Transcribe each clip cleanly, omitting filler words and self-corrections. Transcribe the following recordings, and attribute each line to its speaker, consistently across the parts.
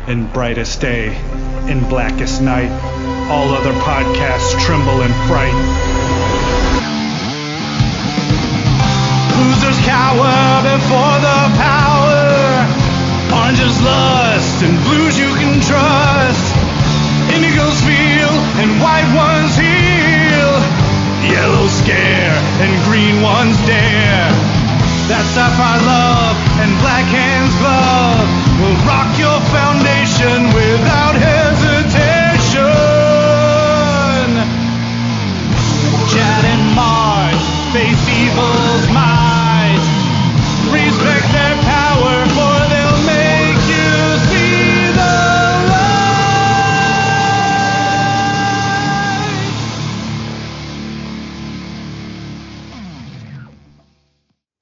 Speaker 1: in brightest day, in blackest night. All other podcasts tremble in fright. Losers cower before the power. Oranges lust and blues you can trust. Indigos feel and white ones heal. Yellows scare and green ones dare. That sapphire love and black hands glove will rock your foundation without hesitation. Chad and Mars face evil's might. Respect their power, for they'll make you see the light.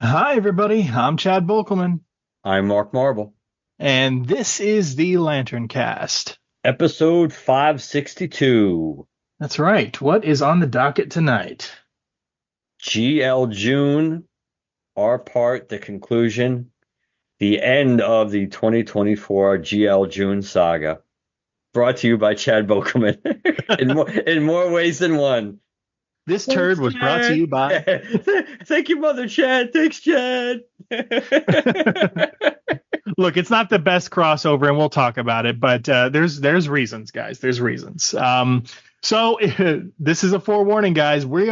Speaker 1: Hi, everybody. I'm Chad Bokelman.
Speaker 2: I'm Mark Marble.
Speaker 1: And this is the LanternCast.
Speaker 2: Episode 562.
Speaker 1: That's right. What is on the docket tonight?
Speaker 2: GLJune, our part, the conclusion, the end of the 2024 GLJune saga. Brought to you by Chad Bokelman in more ways than one.
Speaker 1: This turd was brought to you by...
Speaker 2: Thank you, Mother Chad. Thanks, Chad.
Speaker 1: Look, it's not the best crossover, and we'll talk about it, but there's reasons, guys. There's reasons. So this is a forewarning, guys. We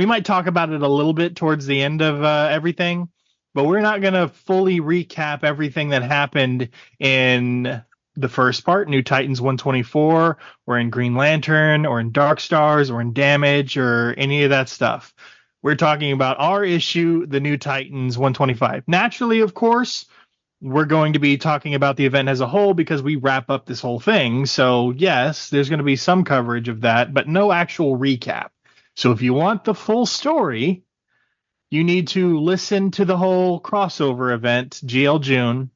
Speaker 1: might talk about it a little bit towards the end of everything, but we're not going to fully recap everything that happened in the first part, New Titans 124, or in Green Lantern, or in Dark Stars, or in Damage, or any of that stuff. We're talking about our issue, the New Titans 125. Naturally, of course, we're going to be talking about the event as a whole because we wrap up this whole thing. So, yes, there's going to be some coverage of that, but no actual recap. So if you want the full story, you need to listen to the whole crossover event, GLJune.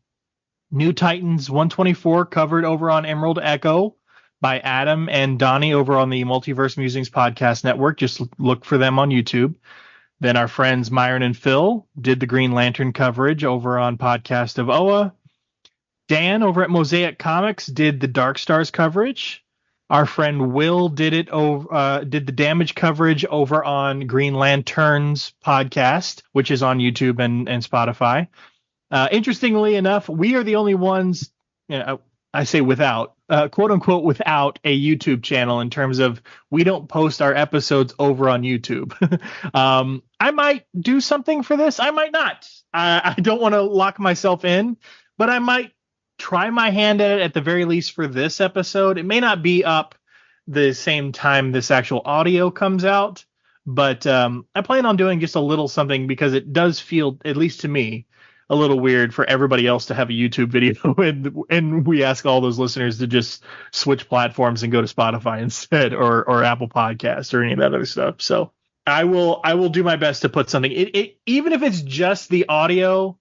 Speaker 1: New Titans 124 covered over on Emerald Echo by Adam and Donnie over on the Multiverse Musings podcast network. Just look for them on YouTube. Then our friends Myron and Phil did the Green Lantern coverage over on Podcast of Oa. Dan over at Mosaic Comics did the Dark Stars coverage. Our friend Will did the Damage coverage over on Green Lantern's podcast, which is on YouTube and Spotify. Interestingly enough, we are the only ones, I say without, quote unquote, without a YouTube channel in terms of we don't post our episodes over on YouTube. I might do something for this. I might not. I don't want to lock myself in, but I might try my hand at it at the very least for this episode. It may not be up the same time this actual audio comes out, but I plan on doing just a little something because it does feel, at least to me, a little weird for everybody else to have a YouTube video and we ask all those listeners to just switch platforms and go to Spotify instead or Apple Podcasts or any of that other stuff. So I will do my best to put something, even if it's just the audio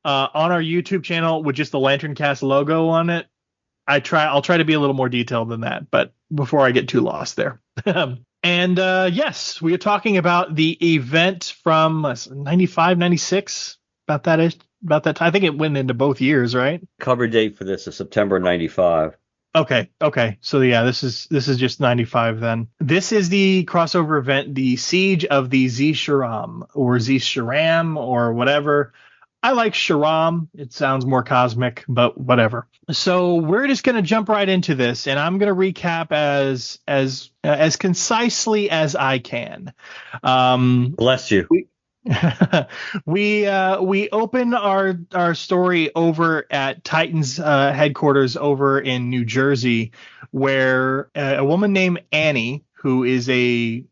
Speaker 1: on our YouTube channel with just the LanternCast logo on it. I'll try to be a little more detailed than that, but before I get too lost there. And yes, we are talking about the event from 95, 96, about that time. I think it went into both years, right?
Speaker 2: Cover date for this is September 95.
Speaker 1: Okay. So yeah, this is just 95 then. This is the crossover event, the Siege of the CHARAM or CHARAM or whatever. I like CHARAM. It sounds more cosmic, but whatever. So we're just going to jump right into this, and I'm going to recap as concisely as I can.
Speaker 2: Bless you.
Speaker 1: We open our story over at Titans headquarters over in New Jersey, where a woman named Annie, who we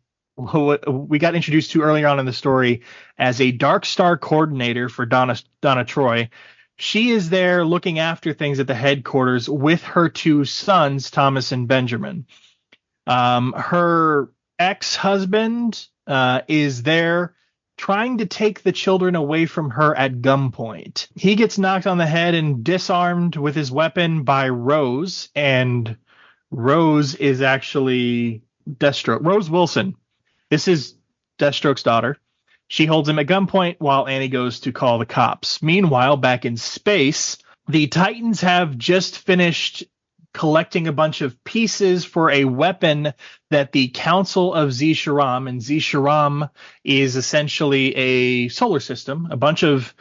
Speaker 1: got introduced to earlier on in the story as a Dark Star coordinator for Donna Troy. She is there looking after things at the headquarters with her two sons, Thomas and Benjamin. Her ex-husband is there trying to take the children away from her at gunpoint. He gets knocked on the head and disarmed with his weapon by Rose, and Rose is actually Deathstroke. Rose Wilson. This is Deathstroke's daughter. She holds him at gunpoint while Annie goes to call the cops. Meanwhile, back in space, The Titans have just finished collecting a bunch of pieces for a weapon that the Council of CHARAM, and CHARAM is essentially a solar system, a bunch of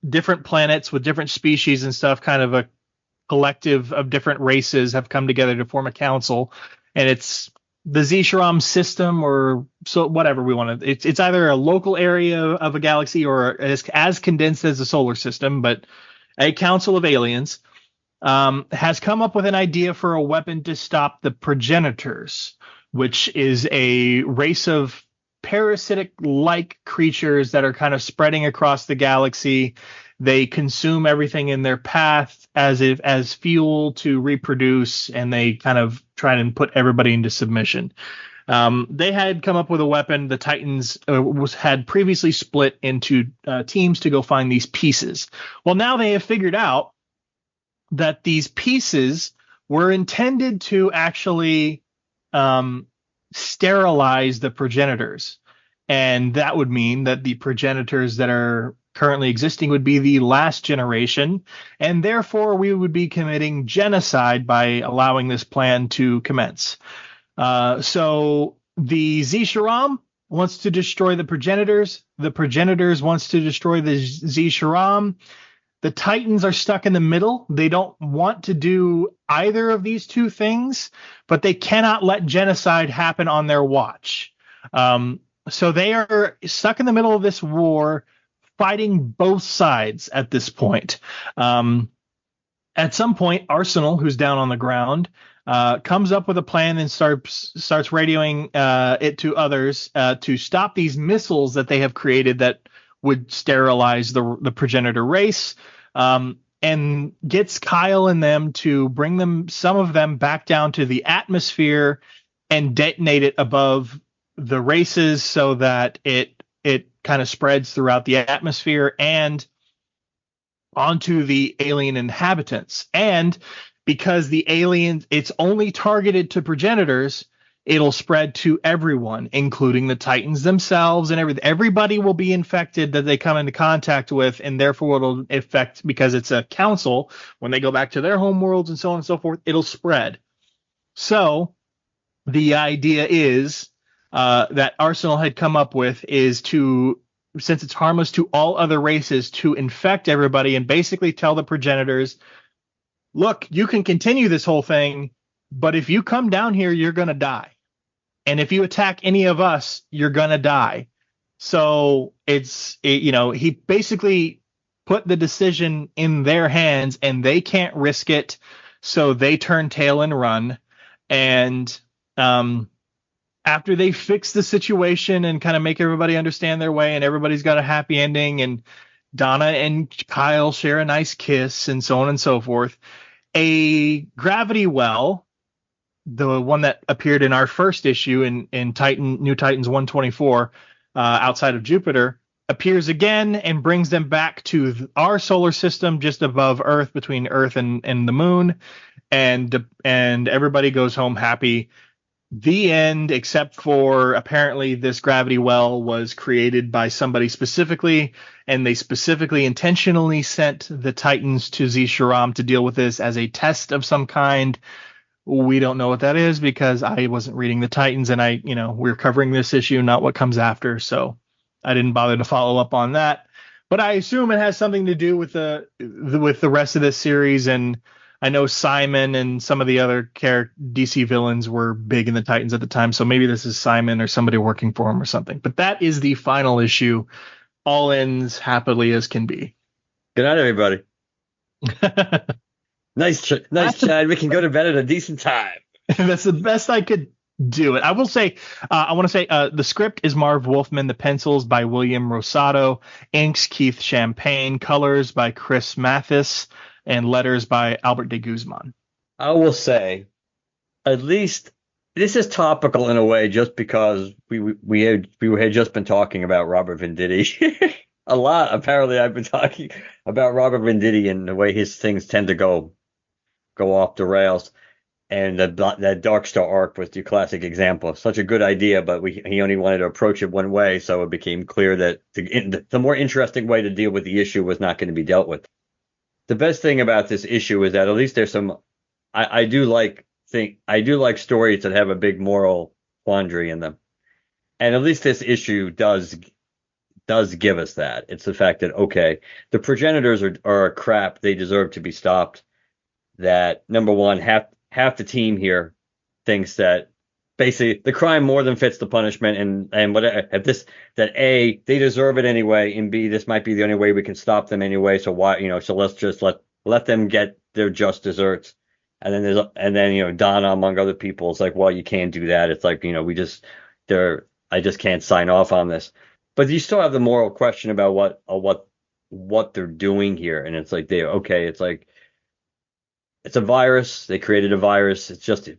Speaker 1: different planets with different species and stuff, kind of a collective of different races have come together to form a council, and it's the CHARAM system, or so whatever we want to. It's either a local area of a galaxy or as condensed as the solar system, but a council of aliens has come up with an idea for a weapon to stop the progenitors, which is a race of parasitic-like creatures that are kind of spreading across the galaxy. They consume everything in their path as fuel to reproduce, and they kind of try and put everybody into submission. They had come up with a weapon. The Titans had previously split into teams to go find these pieces. Well, now they have figured out that these pieces were intended to actually sterilize the progenitors. And that would mean that the progenitors that are currently existing would be the last generation, and therefore we would be committing genocide by allowing this plan to commence. So the CHARAM wants to destroy the progenitors. The progenitors wants to destroy the CHARAM. The Titans are stuck in the middle. They don't want to do either of these two things, but they cannot let genocide happen on their watch. So they are stuck in the middle of this war, fighting both sides at this point. At some point, Arsenal, who's down on the ground, comes up with a plan and starts radioing it to others to stop these missiles that they have created that would sterilize the progenitor race, and gets Kyle and them to bring some of them back down to the atmosphere and detonate it above the races so that it kind of spreads throughout the atmosphere and onto the alien inhabitants. And because the aliens, it's only targeted to progenitors, it'll spread to everyone, including the Titans themselves, and everybody will be infected that they come into contact with, and therefore it'll affect, because it's a council, when they go back to their home worlds and so on and so forth, it'll spread. So the idea is that Arsenal had come up with is to, since it's harmless to all other races, to infect everybody and basically tell the progenitors, look, you can continue this whole thing, but if you come down here, you're going to die. And if you attack any of us, you're going to die. So he basically put the decision in their hands, and they can't risk it. So they turn tail and run. And after they fix the situation and kind of make everybody understand their way, and everybody's got a happy ending, and Donna and Kyle share a nice kiss and so on and so forth, a gravity well, the one that appeared in our first issue in New Titans 124, outside of Jupiter, appears again and brings them back to our solar system just above Earth, between Earth and the moon, and everybody goes home happy. The end, except for apparently this gravity well was created by somebody specifically, and they specifically intentionally sent the Titans to CHARAM to deal with this as a test of some kind. We don't know what that is, because I wasn't reading the Titans, and we're covering this issue, not what comes after, so I didn't bother to follow up on that. But I assume it has something to do with the rest of this series, and I know Simon and some of the other DC villains were big in the Titans at the time, so maybe this is Simon or somebody working for him or something. But that is the final issue. All ends happily as can be.
Speaker 2: Good night, everybody. Nice, Chad. We can go to bed at a decent time.
Speaker 1: That's the best I could do it. I will say, the script is Marv Wolfman, the pencils by William Rosado, inks Keith Champagne, colors by Chris Mathis, and letters by Albert de Guzman.
Speaker 2: I will say, at least this is topical in a way, just because we had just been talking about Robert Venditti a lot. Apparently, I've been talking about Robert Venditti and the way his things tend to go off the rails. And that Dark Star arc was the classic example of such a good idea, but he only wanted to approach it one way, so it became clear that the more interesting way to deal with the issue was not going to be dealt with. the best thing about this issue is that at least there's some. I do like stories that have a big moral quandary in them, and at least this issue does give us that. It's the fact that okay, the progenitors are crap. They deserve to be stopped. That number one, half the team here thinks that basically the crime more than fits the punishment, and whatever. If this that A, they deserve it anyway, and B, this might be the only way we can stop them anyway. So why, so let's just let them get their just desserts. And then Donna among other people is like, well, you can't do that. It's like I just can't sign off on this. But you still have the moral question about what they're doing here, and it's like it's like it's a virus. They created a virus. It's just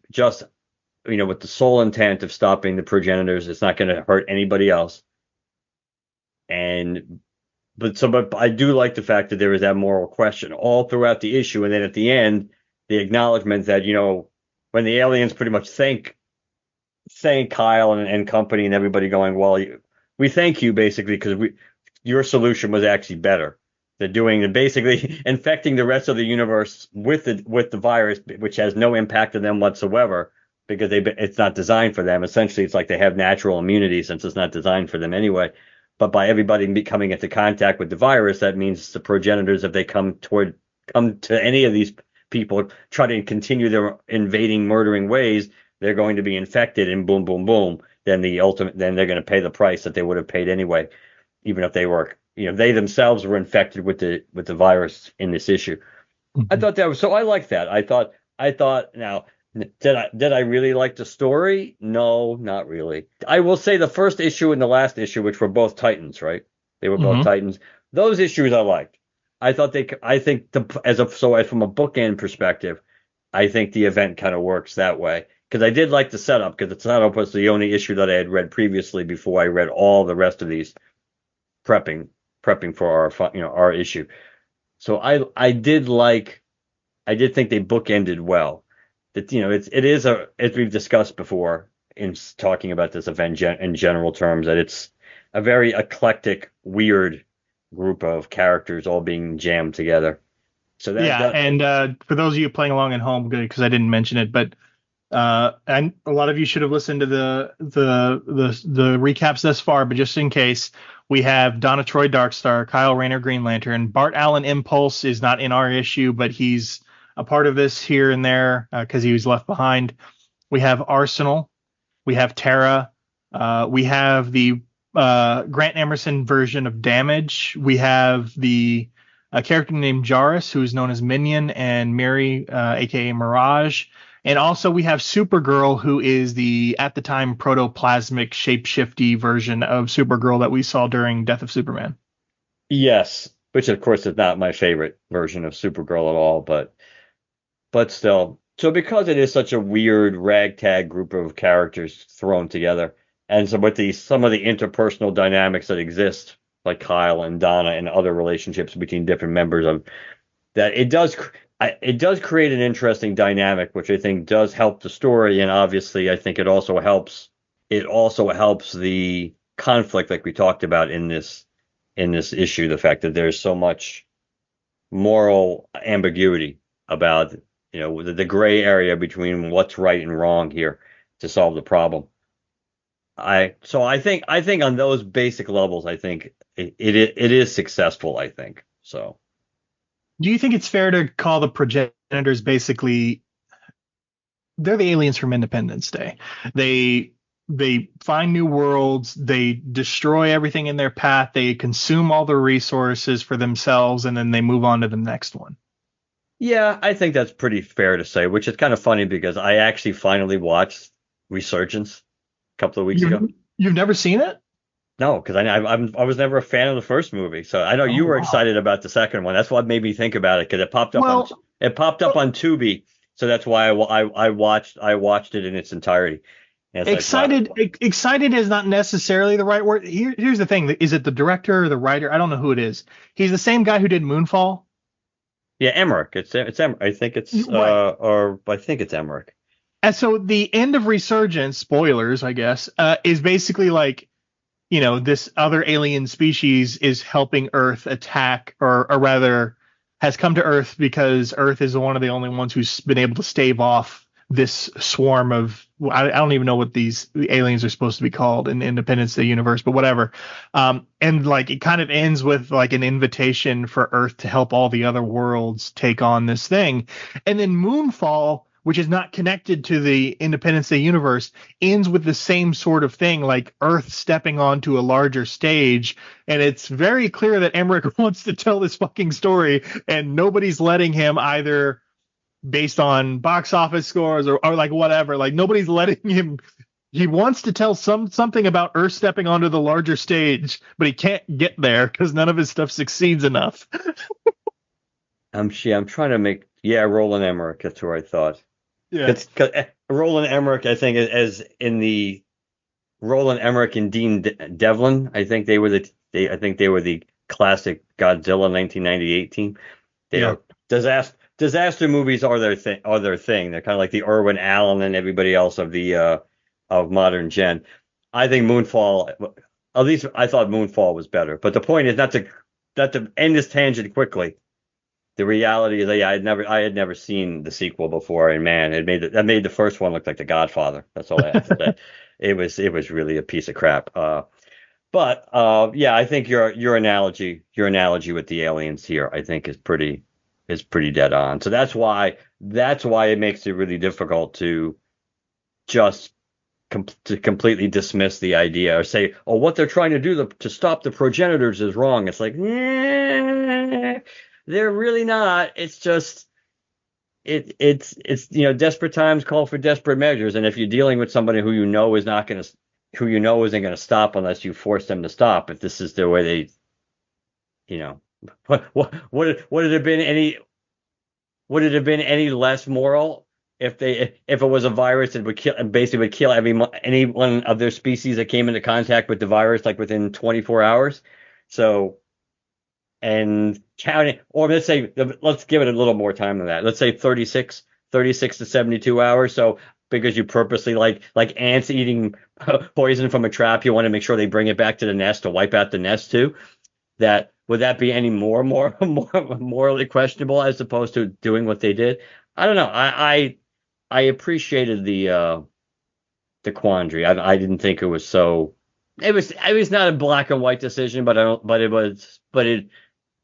Speaker 2: with the sole intent of stopping the progenitors. It's not going to hurt anybody else. But I do like the fact that there is that moral question all throughout the issue, and then at the end, the acknowledgement that when the aliens pretty much thank Kyle and company and everybody, going, well, we thank you basically because your solution was actually better. They're basically infecting the rest of the universe with the virus, which has no impact on them whatsoever because it's not designed for them. Essentially, it's like they have natural immunity since it's not designed for them anyway. But by everybody coming into contact with the virus, that means the progenitors, if they come to any of these people, try to continue their invading, murdering ways, they're going to be infected, and boom, boom, boom. Then they're going to pay the price that they would have paid anyway, even if they were, they themselves were infected with the virus in this issue. Mm-hmm. I thought that was so. I like that. I thought. Now, did I really like the story? No, not really. I will say the first issue and the last issue, which were both Titans, right? They were both Titans. Those issues I liked. From a bookend perspective, I think the event kind of works that way. Because I did like the setup, because the setup was the only issue that I had read previously before I read all the rest of these prepping for our issue. So I did think they bookended well. That it is as we've discussed before in talking about this event in general terms, that it's a very eclectic, weird group of characters all being jammed together. So
Speaker 1: and for those of you playing along at home, good, because I didn't mention it, but and a lot of you should have listened to the recaps thus far, but just in case, we have Donna Troy Darkstar, Kyle Rayner Green Lantern, Bart Allen Impulse is not in our issue, but he's a part of this here and there because he was left behind. We have Arsenal, we have Terra, we have the Grant Emerson version of Damage, we have the character named Jarrus, who is known as Minion, and Mary, aka Mirage. And also we have Supergirl, who is the, at the time, protoplasmic shapeshifty version of Supergirl that we saw during Death of Superman.
Speaker 2: Yes, which of course is not my favorite version of Supergirl at all, but still. So because it is such a weird ragtag group of characters thrown together, and so with some of the interpersonal dynamics that exist, like Kyle and Donna and other relationships between different members of that, it does create an interesting dynamic, which I think does help the story, and obviously I think it also helps the conflict, like we talked about in this issue, the fact that there's so much moral ambiguity about the gray area between what's right and wrong here to solve the problem. I think on those basic levels, I think it is successful, I think. So
Speaker 1: do you think it's fair to call the progenitors basically, they're the aliens from Independence Day? They find new worlds, they destroy everything in their path, they consume all the resources for themselves, and then they move on to the next one.
Speaker 2: Yeah, I think that's pretty fair to say, which is kind of funny because I actually finally watched Resurgence a couple of weeks ago.
Speaker 1: You've never seen it?
Speaker 2: No, because I was never a fan of the first movie, so I know you were excited about the second one. That's what made me think about it, because it popped up on Tubi, so that's why I watched it in its entirety.
Speaker 1: Excited is not necessarily the right word. Here's the thing: is it the director or the writer? I don't know who it is. He's the same guy who did Moonfall.
Speaker 2: Yeah, Emmerich. It's Emmerich. I think it's Emmerich.
Speaker 1: And so the end of Resurgence, spoilers, I guess, is basically like, this other alien species is helping Earth attack, or rather has come to Earth because Earth is one of the only ones who's been able to stave off this swarm of, I don't even know what the aliens are supposed to be called in Independence Day universe, but whatever. And like it kind of ends with like an invitation for Earth to help all the other worlds take on this thing. And then Moonfall, which is not connected to the Independence Day universe, ends with the same sort of thing, like Earth stepping onto a larger stage. And it's very clear that Emmerich wants to tell this fucking story, and nobody's letting him, either based on box office scores or like whatever. Like nobody's letting him. He wants to tell something about Earth stepping onto the larger stage, but he can't get there because none of his stuff succeeds enough.
Speaker 2: I'm trying to make Roland Emmerich. That's who I thought.
Speaker 1: Yeah,
Speaker 2: it's Roland Emmerich. I think as in the Roland Emmerich and Dean Devlin. I think they were the classic Godzilla 1998 team. They are disaster movies are their thing. They're kind of like the Irwin Allen and everybody else of the of modern gen. I think Moonfall, at least I thought Moonfall was better. But the point is not to end this tangent quickly. The reality is that I had never seen the sequel before, and man, that made the first one look like The Godfather. That's all I have to say. It was really a piece of crap. But I think your analogy with the aliens here, I think is pretty dead on. So that's why it makes it really difficult to just completely dismiss the idea or say, oh, what they're trying to do to stop the progenitors is wrong. It's like, they're really not. It's just it's desperate times call for desperate measures. And if you're dealing with somebody who you know isn't going to stop unless you force them to stop, if this is the way they, would it have been any less moral if it was a virus that would kill any one of their species that came into contact with the virus like within 24 hours? So, and counting, or let's give it a little more time than that. Let's say 36 to 72 hours. So because you purposely like ants eating poison from a trap, you want to make sure they bring it back to the nest to wipe out the nest too. Would that be any more morally questionable as opposed to doing what they did? I don't know. I appreciated the quandary. I didn't think it was so. It was not a black and white decision, but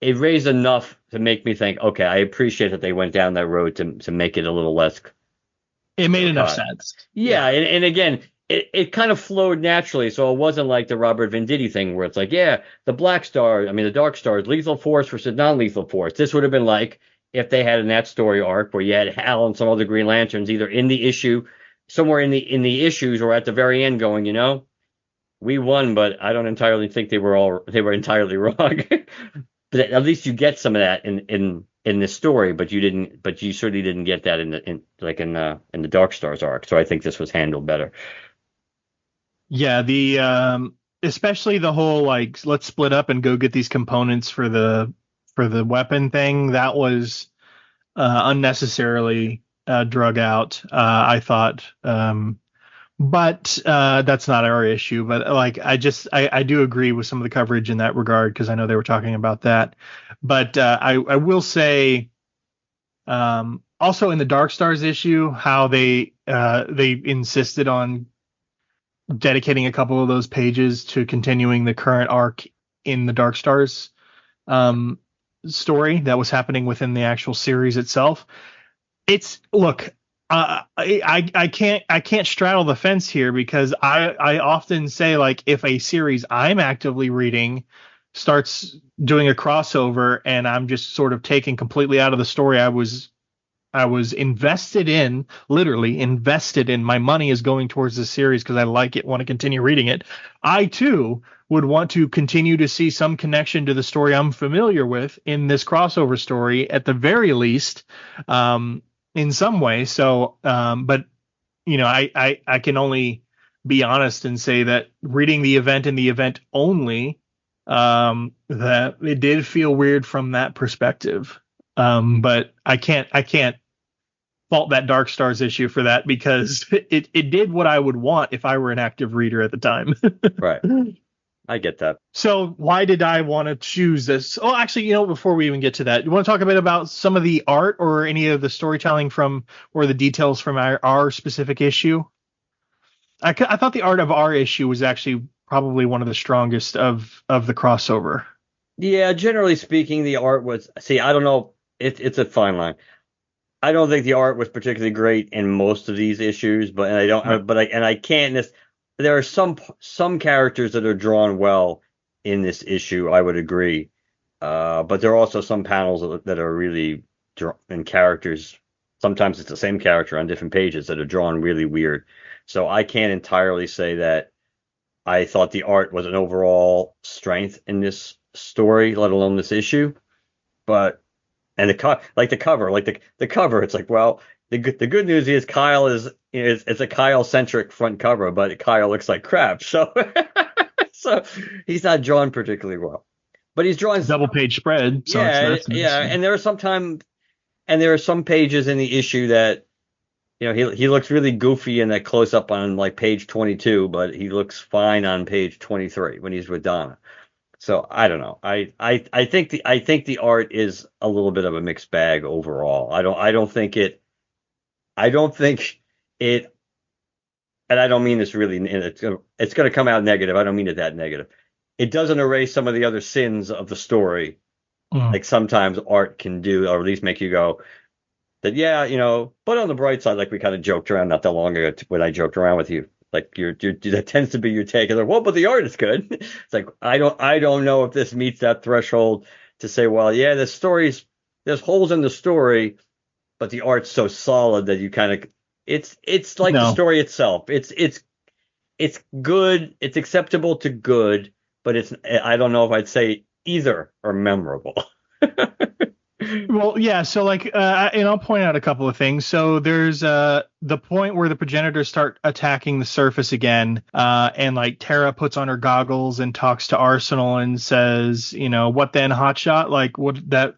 Speaker 2: it raised enough to make me think. Okay, I appreciate that they went down that road to make it a little less.
Speaker 1: It made enough sense.
Speaker 2: Yeah, and again. It kind of flowed naturally, so it wasn't like the Robert Venditti thing where it's like, the the Dark Stars, lethal force versus non-lethal force. This would have been like if they had in that story arc where you had Hal and some other Green Lanterns either in the issue, somewhere in the issues, or at the very end going, we won, but I don't entirely think they were entirely wrong. But at least you get some of that in this story, but you certainly didn't get that in the Dark Stars arc. So I think this was handled better.
Speaker 1: Yeah, the especially the whole like let's split up and go get these components for the weapon thing, that was unnecessarily drug out, I thought. But that's not our issue. But like I do agree with some of the coverage in that regard because I know they were talking about that. But I will say also in the Dark Stars issue how they insisted on dedicating a couple of those pages to continuing the current arc in the Dark Stars story that was happening within the actual series itself. I can't straddle the fence here because I often say, like, if a series I'm actively reading starts doing a crossover and I'm just sort of taken completely out of the story I was invested in, literally invested in, my money is going towards the series because I like it, want to continue reading it. I too would want to continue to see some connection to the story I'm familiar with in this crossover story at the very least, in some way. So, but I can only be honest and say that reading the event and the event only, that it did feel weird from that perspective. But I can't fault that Dark Stars issue for that because it did what I would want if I were an active reader at the time.
Speaker 2: Right. I get that.
Speaker 1: So why did I want to choose this? Oh, actually, before we even get to that, you want to talk a bit about some of the art or any of the storytelling from or the details from our specific issue? I thought the art of our issue was actually probably one of the strongest of the crossover.
Speaker 2: Yeah, generally speaking, the art was. See, I don't know. It's a fine line. I don't think the art was particularly great in most of these issues, but and I don't.
Speaker 1: Right.
Speaker 2: But I can't. There are some characters that are drawn well in this issue. I would agree. But there are also some panels that are really and characters. Sometimes it's the same character on different pages that are drawn really weird. So I can't entirely say that I thought the art was an overall strength in this story, let alone this issue. But and the cover, the cover, it's like, well, the good news is Kyle is it's a Kyle centric front cover, but Kyle looks like crap, so so he's not drawn particularly well. But he's drawn
Speaker 1: Double page spread, so
Speaker 2: yeah,
Speaker 1: that's nice.
Speaker 2: yeah, and there are some pages in the issue that he looks really goofy in that close up on like page 22, but he looks fine on page 23 when he's with Donna. So I don't know. I think the art is a little bit of a mixed bag overall. I don't think it, and I don't mean this really. It's going to come out negative. I don't mean it that negative. It doesn't erase some of the other sins of the story, like sometimes art can do, or at least make you go that But on the bright side, like we kind of joked around not that long ago when I joked around with you. Like that tends to be your take. Like, well, but the art is good. It's like I don't know if this meets that threshold to say, well, yeah, there's holes in the story, but the art's so solid that you kind of it's like the story itself. It's good. It's acceptable to good, but I don't know if I'd say either are memorable.
Speaker 1: Well, yeah. So, and I'll point out a couple of things. So, there's the point where the progenitors start attacking the surface again, and like Tara puts on her goggles and talks to Arsenal and says, "What then, hotshot?" Like, what that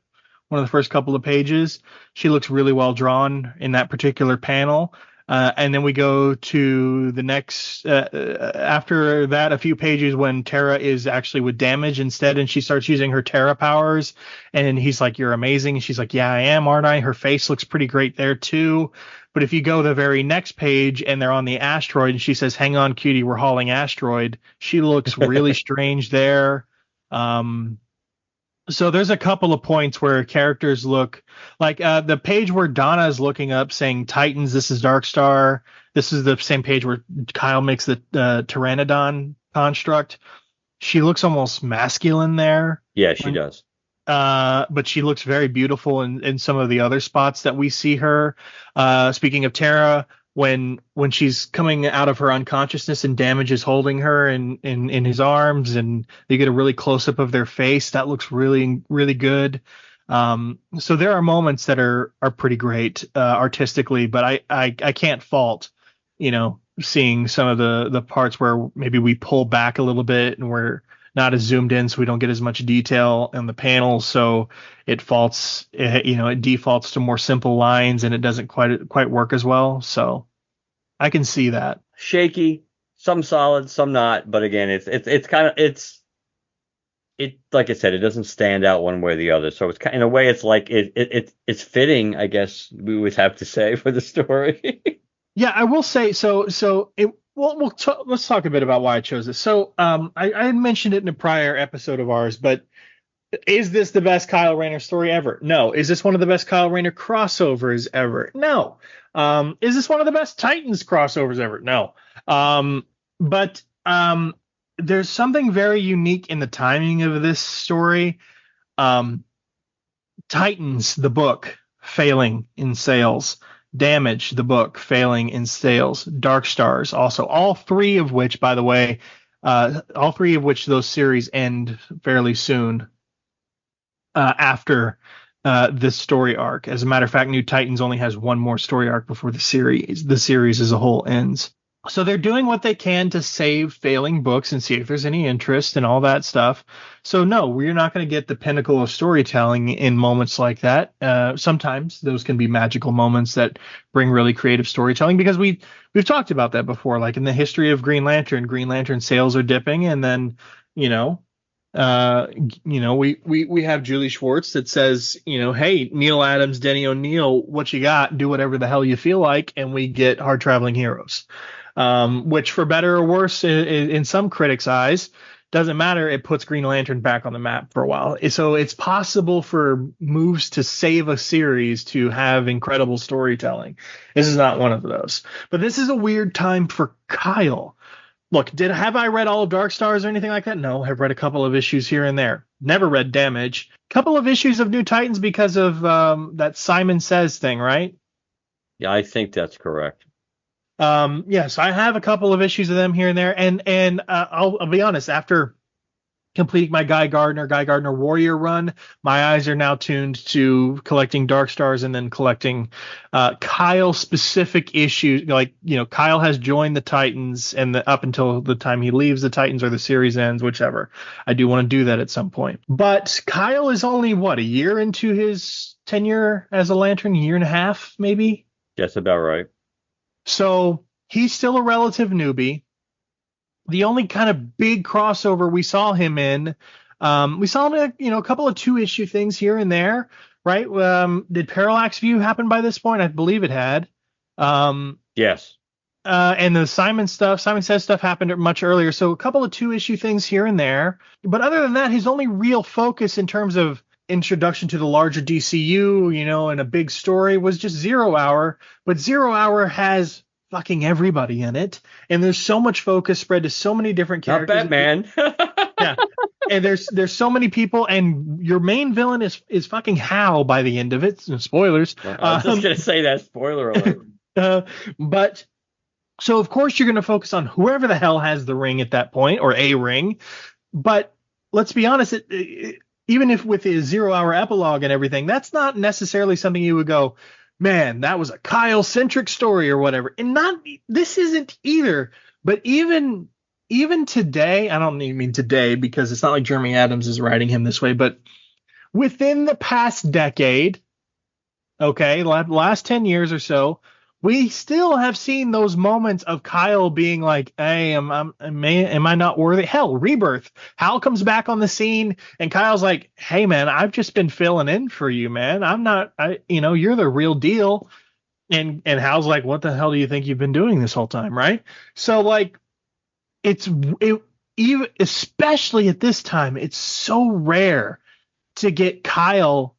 Speaker 1: one of the first couple of pages. She looks really well drawn in that particular panel. And then we go to the next, after that, a few pages when Tara is actually with Damage instead, and she starts using her Tara powers. And he's like, "You're amazing." And she's like, "Yeah, I am, aren't I?" Her face looks pretty great there, too. But if you go the very next page and they're on the asteroid and she says, "Hang on, cutie, we're hauling asteroid," she looks really strange there. So there's a couple of points where characters look like the page where Donna is looking up saying Titans, this is Darkstar. This is the same page where Kyle makes the Pteranodon construct. She looks almost masculine there.
Speaker 2: Yeah, she does.
Speaker 1: But she looks very beautiful in some of the other spots that we see her. Speaking of Tara, when she's coming out of her unconsciousness and Damage is holding her in his arms and they get a really close up of their face, that looks really, really good. So there are moments that are pretty great artistically, but I can't fault, seeing some of the parts where maybe we pull back a little bit and we're not as zoomed in, so we don't get as much detail in the panels. So it defaults to more simple lines and it doesn't quite work as well. So I can see that.
Speaker 2: Shaky, some solid, some not. But again, it's kind of like I said, it doesn't stand out one way or the other. So it's kind in a way, it's like it's fitting, I guess we would have to say, for the story.
Speaker 1: Yeah, I will say so. Let's talk a bit about why I chose this. So I had mentioned it in a prior episode of ours, but is this the best Kyle Rayner story ever? No. Is this one of the best Kyle Rayner crossovers ever? No. Is this one of the best Titans crossovers ever? No. But there's something very unique in the timing of this story. Titans, the book, failing in sales. Damage, the book, failing in sales. Dark Stars, also. All three of which, by the way, those series end fairly soon after this story arc. As a matter of fact, New Titans only has one more story arc before the series as a whole ends. So they're doing what they can to save failing books and see if there's any interest and all that stuff. So no, we're not going to get the pinnacle of storytelling in moments like that. Sometimes those can be magical moments that bring really creative storytelling, because we've talked about that before. Like in the history of Green Lantern sales are dipping, and then you know, we have Julie Schwartz that says, hey, Neil Adams, Denny O'Neil, what you got? Do whatever the hell you feel like, and we get Hard Traveling Heroes, which for better or worse, in some critics' eyes, doesn't matter. It puts Green Lantern back on the map for a while. So it's possible for moves to save a series to have incredible storytelling. This is not one of those. But this is a weird time for Kyle. Look, have I read all of Dark Stars or anything like that? No, I've read a couple of issues here and there. Never read Damage. Couple of issues of New Titans because of that Simon Says thing, right?
Speaker 2: Yeah, I think that's correct.
Speaker 1: Yes, I have a couple of issues of them here and there, and I'll be honest. After completing my Guy Gardner Warrior run, my eyes are now tuned to collecting Dark Stars and then collecting Kyle specific issues. Like, Kyle has joined the Titans, and up until the time he leaves the Titans or the series ends, whichever. I do want to do that at some point. But Kyle is only a year into his tenure as a Lantern, year and a half, maybe.
Speaker 2: That's about right.
Speaker 1: So he's still a relative newbie. The only kind of big crossover we saw him in, we saw him in a couple of 2-issue things here and there, right? Did Parallax View happen by this point? I believe it had.
Speaker 2: Yes.
Speaker 1: And the Simon Says stuff happened much earlier. So a couple of 2-issue things here and there. But other than that, his only real focus in terms of introduction to the larger DCU, and a big story was just Zero Hour. But Zero Hour has fucking everybody in it, and there's so much focus spread to so many different characters.
Speaker 2: Not Batman.
Speaker 1: Yeah, and there's so many people, and your main villain is fucking Hal by the end of it. Spoilers.
Speaker 2: I was just gonna say that, spoiler alert.
Speaker 1: But so of course you're gonna focus on whoever the hell has the ring at that point, or a ring. But let's be honest, even if with the 0 Hour epilogue and everything, that's not necessarily something you would go, man, that was a Kyle-centric story or whatever. And this isn't either. But even today, I don't even mean today because it's not like Jeremy Adams is writing him this way, but within the past decade, okay, last 10 years or so, we still have seen those moments of Kyle being like, hey, am I not worthy? Hell, Rebirth. Hal comes back on the scene and Kyle's like, hey, man, I've just been filling in for you, man. You're the real deal. And Hal's like, what the hell do you think you've been doing this whole time, right? So, like, even especially at this time, it's so rare to get Kyle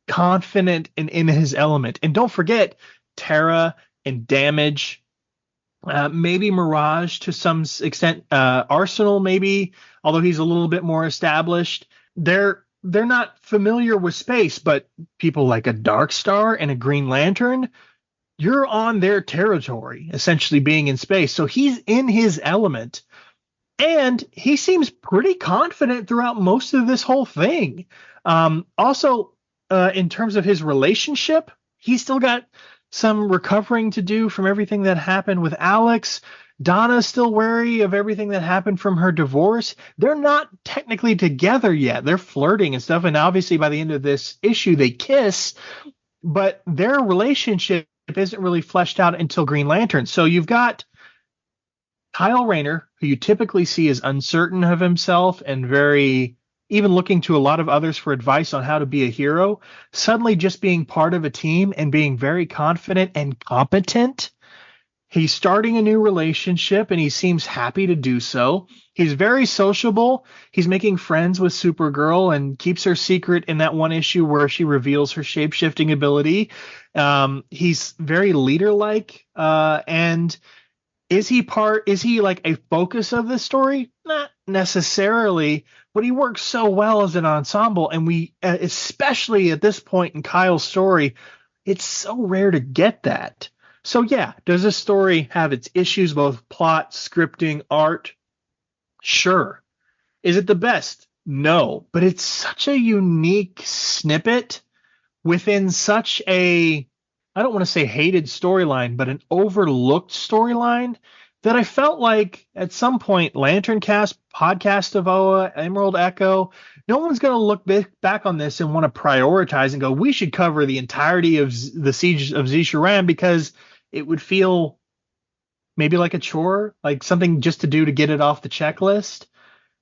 Speaker 1: confident and in his element. And don't forget, Terra and Damage, maybe Mirage to some extent, Arsenal maybe, although he's a little bit more established. They're not familiar with space, but people like a Dark Star and a Green Lantern, you're on their territory, essentially being in space. So he's in his element, and he seems pretty confident throughout most of this whole thing. Also, in terms of his relationship, he's still got some recovering to do from everything that happened with Alex. Donna's still wary of everything that happened from her divorce. They're not technically together yet. They're flirting and stuff. And obviously by the end of this issue, they kiss, but their relationship isn't really fleshed out until Green Lantern. So you've got Kyle Rayner, who you typically see as uncertain of himself and very even looking to a lot of others for advice on how to be a hero, suddenly just being part of a team and being very confident and competent. He's starting a new relationship and he seems happy to do so. He's very sociable. He's making friends with Supergirl and keeps her secret in that one issue where she reveals her shape-shifting ability. He's very leader-like. And is he like a focus of this story? Not necessarily, but he works so well as an ensemble. And we, especially at this point in Kyle's story, it's so rare to get that. So yeah, does this story have its issues, both plot, scripting, art? Sure. Is it the best? No, but it's such a unique snippet within such a, I don't want to say hated storyline, but an overlooked storyline that I felt like at some point, LanternCast, Podcast of Oa, Emerald Echo, no one's going to look back on this and want to prioritize and go, we should cover the entirety of the Siege of CHARAM, because it would feel maybe like a chore, like something just to do to get it off the checklist.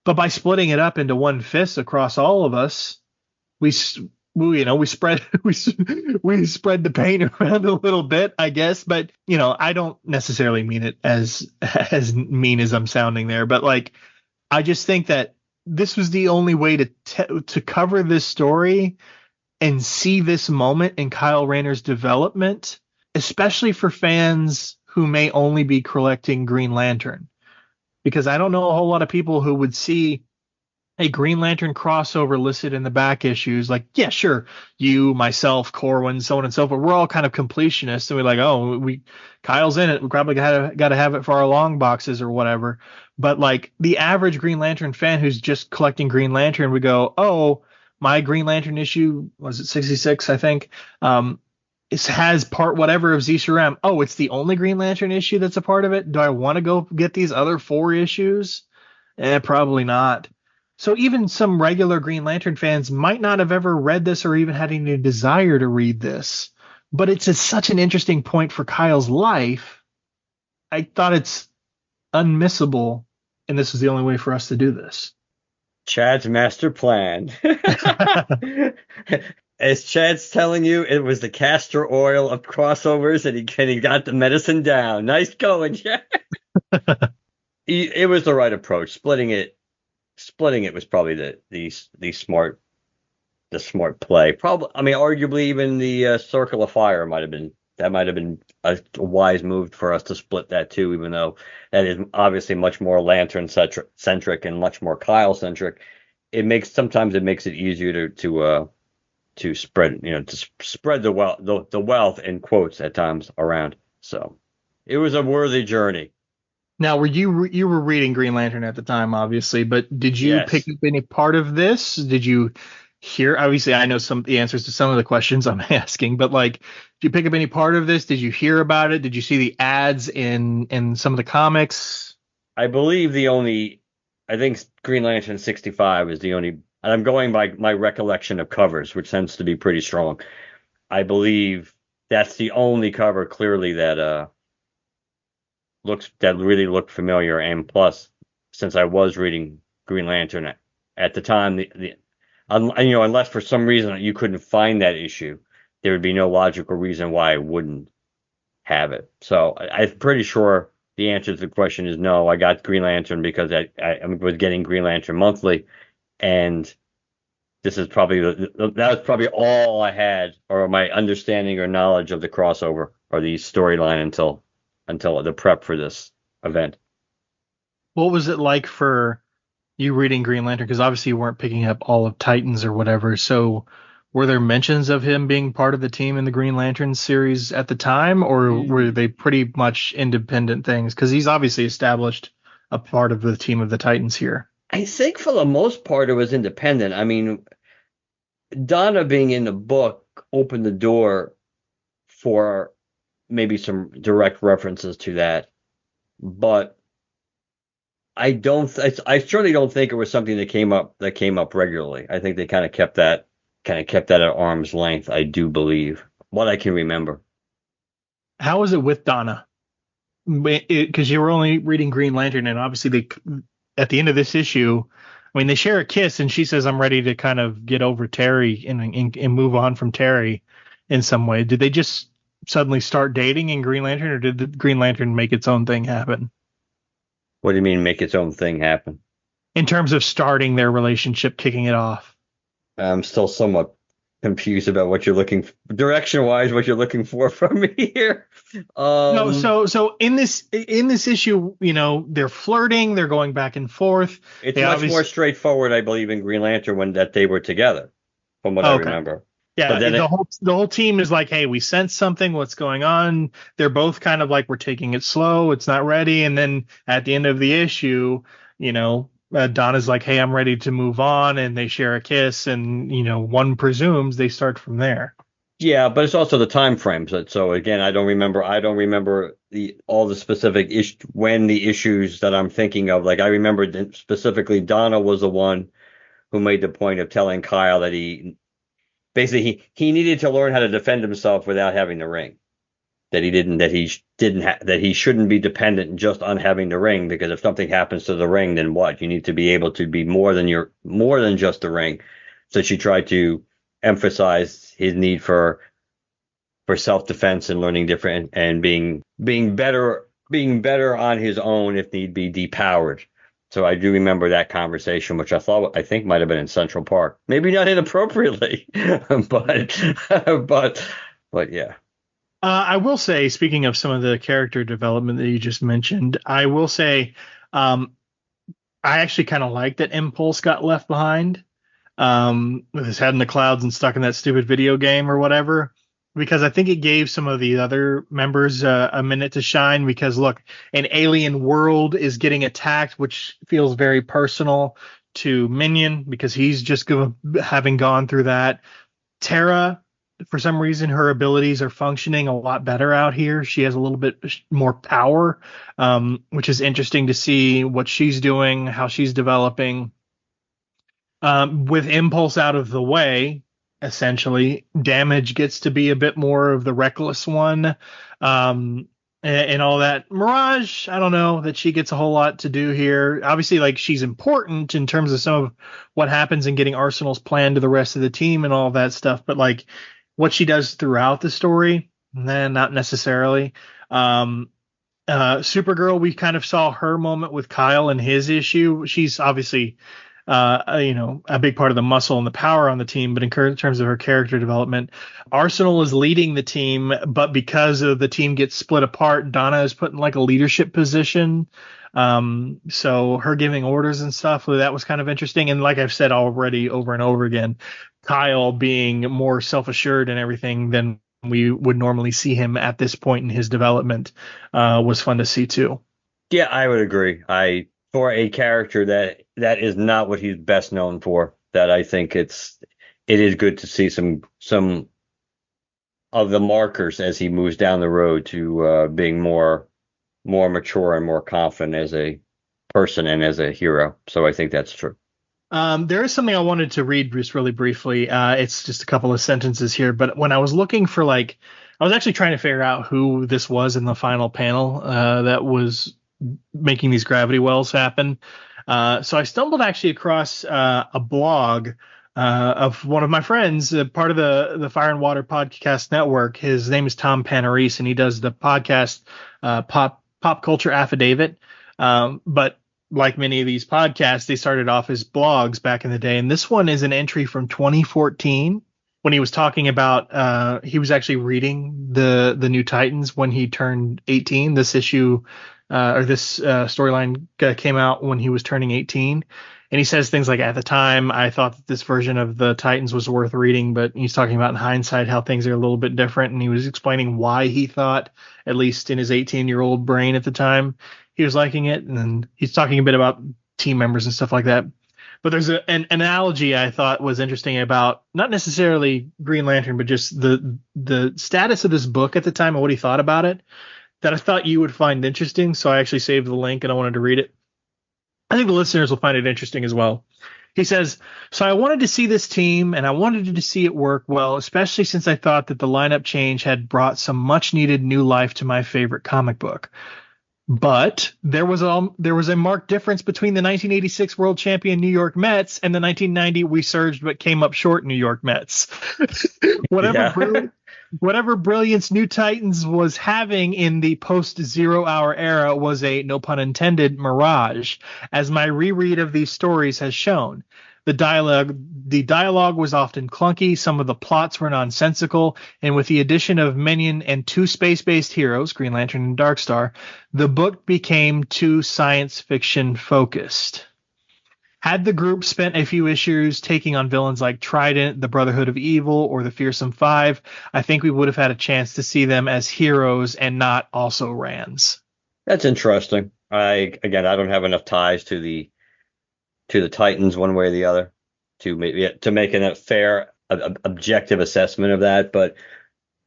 Speaker 1: But by splitting it up into one fist across all of us, we we spread we spread the pain around a little bit, I guess. But I don't necessarily mean it as mean as I'm sounding there. But like, I just think that this was the only way to cover this story and see this moment in Kyle Rayner's development, especially for fans who may only be collecting Green Lantern, because I don't know a whole lot of people who would see a Green Lantern crossover listed in the back issues. Like, yeah, sure, you, myself, Corwin, so on and so forth. We're all kind of completionists, and we're like, oh, Kyle's in it. We probably got to have it for our long boxes or whatever. But like the average Green Lantern fan who's just collecting Green Lantern would go, oh, my Green Lantern issue was it 66, I think. It has part whatever of CHARAM. Oh, it's the only Green Lantern issue that's a part of it. Do I want to go get these other 4 issues? Probably not. So even some regular Green Lantern fans might not have ever read this or even had any desire to read this. But it's such an interesting point for Kyle's life. I thought it's unmissable, and this was the only way for us to do this.
Speaker 2: Chad's master plan. As Chad's telling you, it was the castor oil of crossovers, and he got the medicine down. Nice going, Chad. It was the right approach. Splitting it was probably the smart play. Probably, I mean, arguably even the Circle of Fire might have been a wise move for us to split that too, even though that is obviously much more Lantern centric and much more Kyle centric. Sometimes it makes it easier to spread the wealth in quotes at times around. So it was a worthy journey.
Speaker 1: Now, you were reading Green Lantern at the time, obviously, but did you pick up any part of this? Did you hear? Obviously, I know the answers to some of the questions I'm asking, but like, did you pick up any part of this? Did you hear about it? Did you see the ads in some of the comics?
Speaker 2: I believe I think Green Lantern 65 is the only, and I'm going by my recollection of covers, which tends to be pretty strong. I believe that's the only cover clearly that really looked familiar, and plus, since I was reading Green Lantern at the time, unless for some reason you couldn't find that issue, there would be no logical reason why I wouldn't have it. So I'm pretty sure the answer to the question is no. I got Green Lantern because I was getting Green Lantern monthly, and this is probably that was probably all I had, or my understanding or knowledge of the crossover or the storyline until the prep for this event.
Speaker 1: What was it like for you reading Green Lantern? Because obviously you weren't picking up all of Titans or whatever. So were there mentions of him being part of the team in the Green Lantern series at the time, or were they pretty much independent things? Because he's obviously established a part of the team of the Titans here.
Speaker 2: I think for the most part it was independent. I mean, Donna being in the book opened the door for maybe some direct references to that, but I certainly don't think it was something that came up regularly. I think they kind of kept that at arm's length. I do believe, what I can remember.
Speaker 1: How was it with Donna? Because you were only reading Green Lantern, and obviously at the end of this issue, I mean, they share a kiss, and she says, "I'm ready to kind of get over Terry and move on from Terry in some way." Did they just suddenly start dating in Green Lantern, or did the Green Lantern make its own thing happen?
Speaker 2: What do you mean make its own thing happen?
Speaker 1: In terms of starting their relationship, kicking it off.
Speaker 2: I'm still somewhat confused about what you're looking direction-wise, what you're looking for from me here.
Speaker 1: No, so in this issue, they're flirting, they're going back and forth.
Speaker 2: It's much more straightforward, I believe, in Green Lantern that they were together, from what I remember.
Speaker 1: Yeah, but then the whole team is like, hey, we sense something. What's going on? They're both kind of like, we're taking it slow. It's not ready. And then at the end of the issue, Donna's like, hey, I'm ready to move on. And they share a kiss. And, one presumes they start from there.
Speaker 2: Yeah, but it's also the time frames. So again, I don't remember all the specific when the issues that I'm thinking of. Like I remember specifically Donna was the one who made the point of telling Kyle that he needed to learn how to defend himself without having the ring. that he shouldn't be dependent just on having the ring, because if something happens to the ring, then what? You need to be able to be more than just the ring. So she tried to emphasize his need for self-defense and learning different and being better on his own if need be, depowered. So I do remember that conversation, which I think might have been in Central Park. Maybe not inappropriately, but yeah.
Speaker 1: I will say, speaking of some of the character development that you just mentioned, I will say I actually kind of like that Impulse got left behind with his head in the clouds and stuck in that stupid video game or whatever, because I think it gave some of the other members a minute to shine. Because look, an alien world is getting attacked, which feels very personal to Minion because he's just having gone through that. Tara, for some reason, her abilities are functioning a lot better out here. She has a little bit more power, which is interesting to see what she's doing, how she's developing. With Impulse out of the way, essentially, Damage gets to be a bit more of the reckless one, and all that. Mirage, I don't know that she gets a whole lot to do here. Obviously, like, she's important in terms of some of what happens in getting Arsenal's plan to the rest of the team and all of that stuff, but like what she does throughout the story, not necessarily. Supergirl, we kind of saw her moment with Kyle and his issue. She's obviously a big part of the muscle and the power on the team, but in terms of her character development, Arsenal is leading the team, but because of the team gets split apart, Donna is put in like a leadership position. So her giving orders and stuff, that was kind of interesting. And like I've said already over and over again, Kyle being more self-assured and everything than we would normally see him at this point in his development was fun to see too.
Speaker 2: Yeah, I would agree. For a character that is not what he's best known for, that I think it is good to see some of the markers as he moves down the road to being more mature and more confident as a person and as a hero. So I think that's true.
Speaker 1: There is something I wanted to read just really briefly. It's just a couple of sentences here, but when I was looking for I was actually trying to figure out who this was in the final panel that was making these gravity wells happen. So I stumbled actually across a blog of one of my friends, part of the Fire and Water Podcast Network. His name is Tom Panarese, and he does the podcast Pop Culture Affidavit. But like many of these podcasts, they started off as blogs back in the day. And this one is an entry from 2014 when he was talking about he was actually reading the New Titans when he turned 18. This issue this storyline came out when he was turning 18. And he says things like, at the time, I thought that this version of the Titans was worth reading, but he's talking about in hindsight how things are a little bit different. And he was explaining why he thought, at least in his 18-year-old brain at the time, he was liking it. And then he's talking a bit about team members and stuff like that. But there's an analogy I thought was interesting about not necessarily Green Lantern, but just the status of this book at the time and what he thought about it, that I thought you would find interesting. So I actually saved the link and I wanted to read it. I think the listeners will find it interesting as well. He says, so I wanted to see this team and I wanted to see it work well, especially since I thought that the lineup change had brought some much needed new life to my favorite comic book. But there was a marked difference between the 1986 world champion New York Mets and the 1990 we surged but came up short New York Mets. Whatever brilliance New Titans was having in the post-Zero Hour era was a, no pun intended, mirage, as my reread of these stories has shown. The dialogue was often clunky, some of the plots were nonsensical, and with the addition of Minion and two space-based heroes, Green Lantern and Darkstar, the book became too science fiction focused. Had the group spent a few issues taking on villains like Trident, the Brotherhood of Evil, or the Fearsome Five, I think we would have had a chance to see them as heroes and not also Rands.
Speaker 2: That's interesting. I don't have enough ties to the Titans one way or the other to make a fair, objective assessment of that, but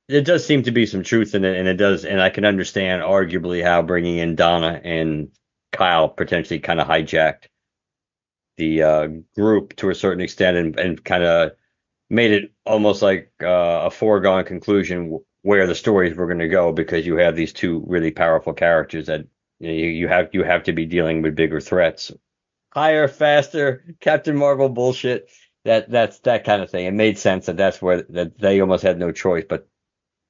Speaker 2: it does seem to be some truth in it, and I can understand arguably how bringing in Donna and Kyle potentially kind of hijacked the group to a certain extent and kind of made it almost like a foregone conclusion where the stories were going to go, because you have these two really powerful characters that you have to be dealing with bigger threats, higher, faster, Captain Marvel bullshit. That's that kind of thing. It made sense that's where that they almost had no choice, but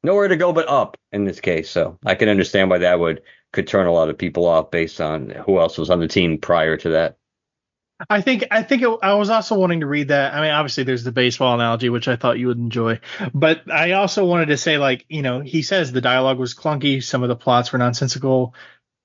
Speaker 2: nowhere to go but up in this case. So I can understand why that could turn a lot of people off based on who else was on the team prior to that.
Speaker 1: I was also wanting to read that. I mean, obviously there's the baseball analogy, which I thought you would enjoy, but I also wanted to say, like, he says the dialogue was clunky, some of the plots were nonsensical,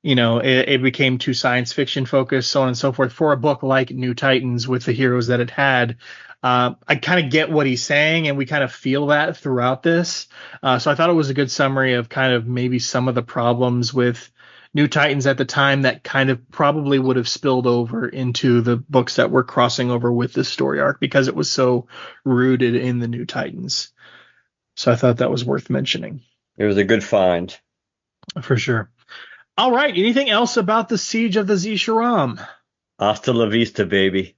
Speaker 1: it became too science fiction focused, so on and so forth. For a book like New Titans with the heroes that it had, I kind of get what he's saying, and we kind of feel that throughout this. So I thought it was a good summary of kind of maybe some of the problems with New Titans at the time that kind of probably would have spilled over into the books that were crossing over with this story arc, because it was so rooted in the New Titans. So I thought that was worth mentioning.
Speaker 2: It was a good find.
Speaker 1: For sure. All right. Anything else about the Siege of the CHARAM?
Speaker 2: Hasta la vista, baby.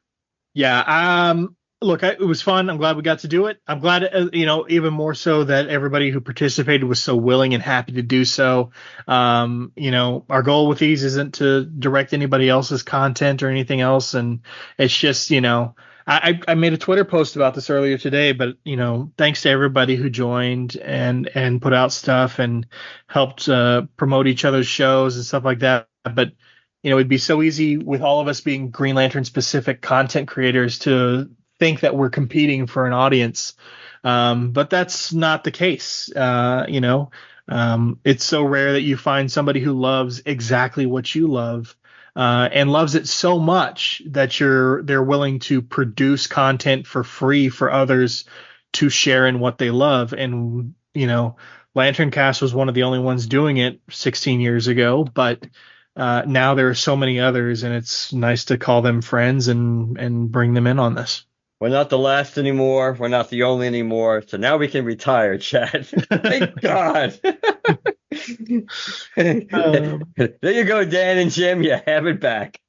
Speaker 1: Yeah. Look, it was fun. I'm glad we got to do it. I'm glad, even more so that everybody who participated was so willing and happy to do so. Our goal with these isn't to direct anybody else's content or anything else. And it's just, I made a Twitter post about this earlier today, but, thanks to everybody who joined and put out stuff and helped promote each other's shows and stuff like that. But, it'd be so easy with all of us being Green Lantern specific content creators to think that we're competing for an audience. But that's not the case. It's so rare that you find somebody who loves exactly what you love, and loves it so much that they're willing to produce content for free for others to share in what they love. And, LanternCast was one of the only ones doing it 16 years ago, but now there are so many others, and it's nice to call them friends and bring them in on this.
Speaker 2: We're not the last anymore. We're not the only anymore. So now we can retire, Chad. Thank God. There you go, Dan and Jim. You have it back.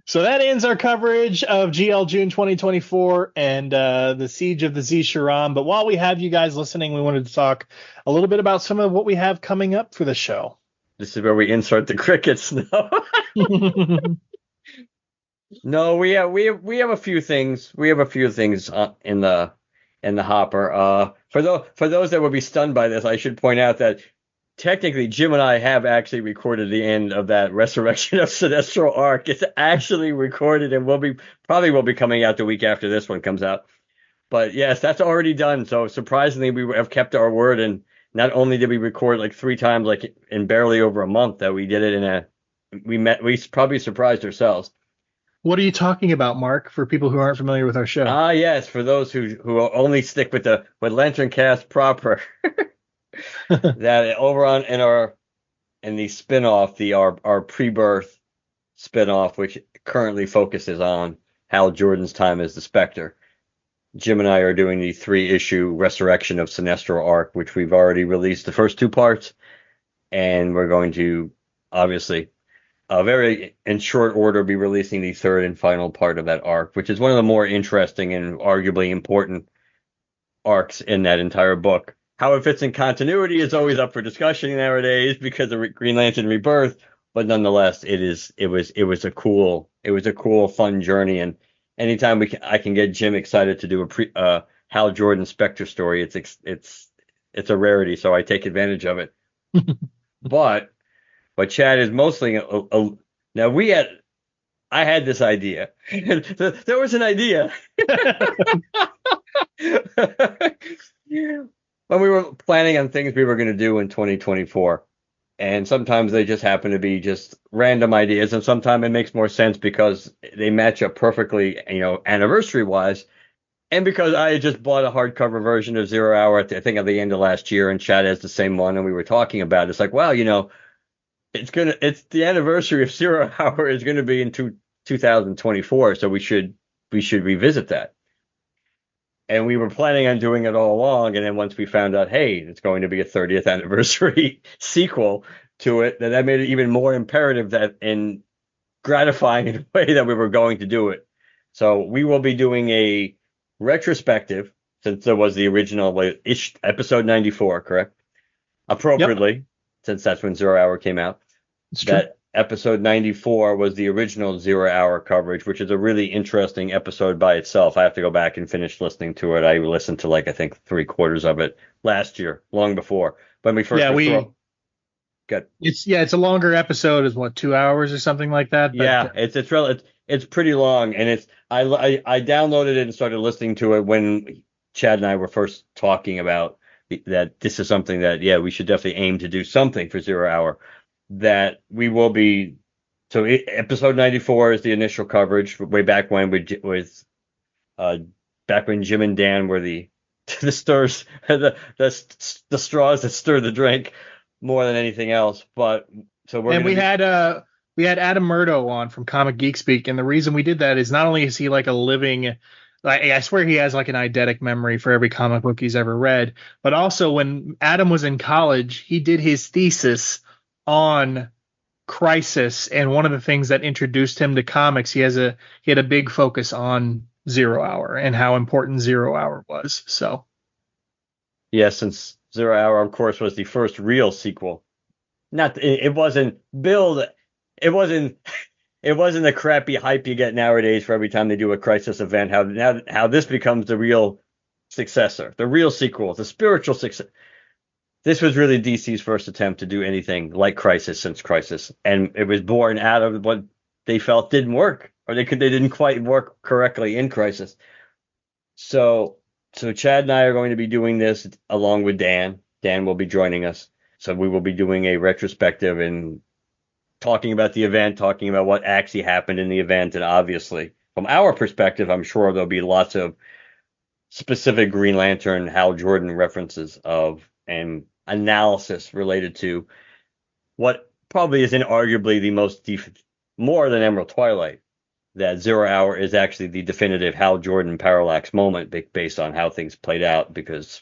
Speaker 1: So that ends our coverage of GLJune 2024 and the Siege of the CHARAM. But while we have you guys listening, we wanted to talk a little bit about some of what we have coming up for the show.
Speaker 2: This is where we insert the crickets now. No, we have a few things. We have a few things in the hopper. For those that would be stunned by this, I should point out that technically Jim and I have actually recorded the end of that Resurrection of Sinestro arc. It's actually recorded and will be coming out the week after this one comes out. But yes, that's already done. So surprisingly, we have kept our word, and not only did we record like 3 times, like in barely over a month, that we did it we probably surprised ourselves.
Speaker 1: What are you talking about, Mark, for people who aren't familiar with our show?
Speaker 2: Yes, for those who only stick with LanternCast proper. That over on in the spinoff, our pre-birth spinoff, which currently focuses on Hal Jordan's time as the Spectre. Jim and I are doing the 3-issue Resurrection of Sinestro arc, which we've already released the first 2 parts, and we're going to obviously very in short order be releasing the 3rd and final part of that arc, which is one of the more interesting and arguably important arcs in that entire book. How it fits in continuity is always up for discussion nowadays because of Green Lantern Rebirth, but nonetheless, it was a cool, fun journey. And anytime I can get Jim excited to do a Hal Jordan Spectre story, it's a rarity, so I take advantage of it. But Chad is mostly now I had this idea. There was an idea. When we were planning on things we were going to do in 2024, and sometimes they just happen to be just random ideas, and sometimes it makes more sense because they match up perfectly, anniversary wise, and because I had just bought a hardcover version of Zero Hour I think at the end of last year, and Chad has the same one, and we were talking about it. It's like, wow, it's the anniversary of Zero Hour is going to be in 2024, so we should revisit that. And we were planning on doing it all along, and then once we found out, hey, it's going to be a 30th anniversary sequel to it, then that made it even more imperative and gratifying in a way that we were going to do it. So we will be doing a retrospective since there was the original episode 94, correct? Appropriately, since that's when Zero Hour came out.
Speaker 1: It's true.
Speaker 2: That episode 94 was the original 0 Hour coverage, which is a really interesting episode by itself. I have to go back and finish listening to it. I listened to I think 3/4 of it last year, long before when we first
Speaker 1: it's a longer episode. Is what, 2 hours or something like that?
Speaker 2: But, it's pretty long, and I downloaded it and started listening to it when Chad and I were first talking about that. This is something that we should definitely aim to do something for 0 Hour. That we will be. So episode 94 is the initial coverage way back when back when Jim and Dan were the stirs, the straws that stir the drink more than anything else. But so we had
Speaker 1: Adam Murdo on from Comic Geek Speak, and the reason we did that is not only is he like a living, I swear he has like an eidetic memory for every comic book he's ever read, but also when Adam was in college, he did his thesis on Crisis, and one of the things that introduced him to comics, he had a big focus on 0 Hour and how important 0 Hour was. So
Speaker 2: since 0 Hour, of course, was the first real sequel. It wasn't the crappy hype you get nowadays for every time they do a Crisis event. How this becomes the real successor, the real sequel, the spiritual success. This was really DC's first attempt to do anything like Crisis since Crisis, and it was born out of what they felt didn't work, or they didn't quite work correctly in Crisis. So Chad and I are going to be doing this along with Dan. Dan will be joining us, so we will be doing a retrospective and talking about the event, talking about what actually happened in the event, and obviously from our perspective, I'm sure there'll be lots of specific Green Lantern Hal Jordan references and analysis related to what probably is inarguably the most more than Emerald Twilight, that 0 Hour is actually the definitive Hal Jordan parallax moment based on how things played out, because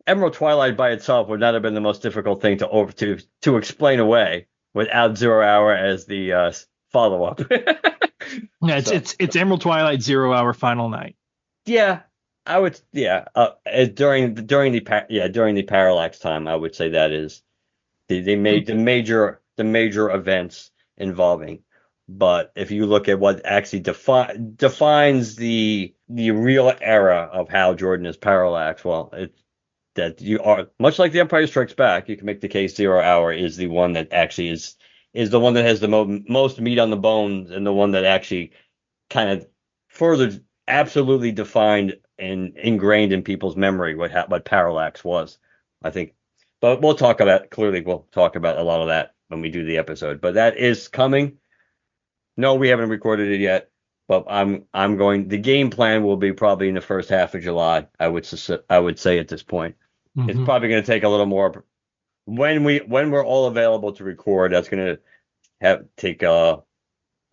Speaker 2: Emerald Twilight by itself would not have been the most difficult thing to explain away without 0 Hour as the follow-up.
Speaker 1: It's Emerald Twilight 0 Hour Final Night.
Speaker 2: Yeah. I would, during the parallax time, I would say that is they made the major events involving. But if you look at what actually defines the real era of Hal Jordan as parallax, well, it's that you are much like The Empire Strikes Back. You can make the case 0 Hour is the one that actually is the one that has the most meat on the bones, and the one that actually kind of further absolutely defined and ingrained in people's memory what parallax was, I think. But we'll talk about a lot of that when we do the episode. But that is coming. No, we haven't recorded it yet, but the game plan will be probably in the first half of July, I would say at this point. Mm-hmm. It's probably going to take a little more when we're all available to record. That's going to take a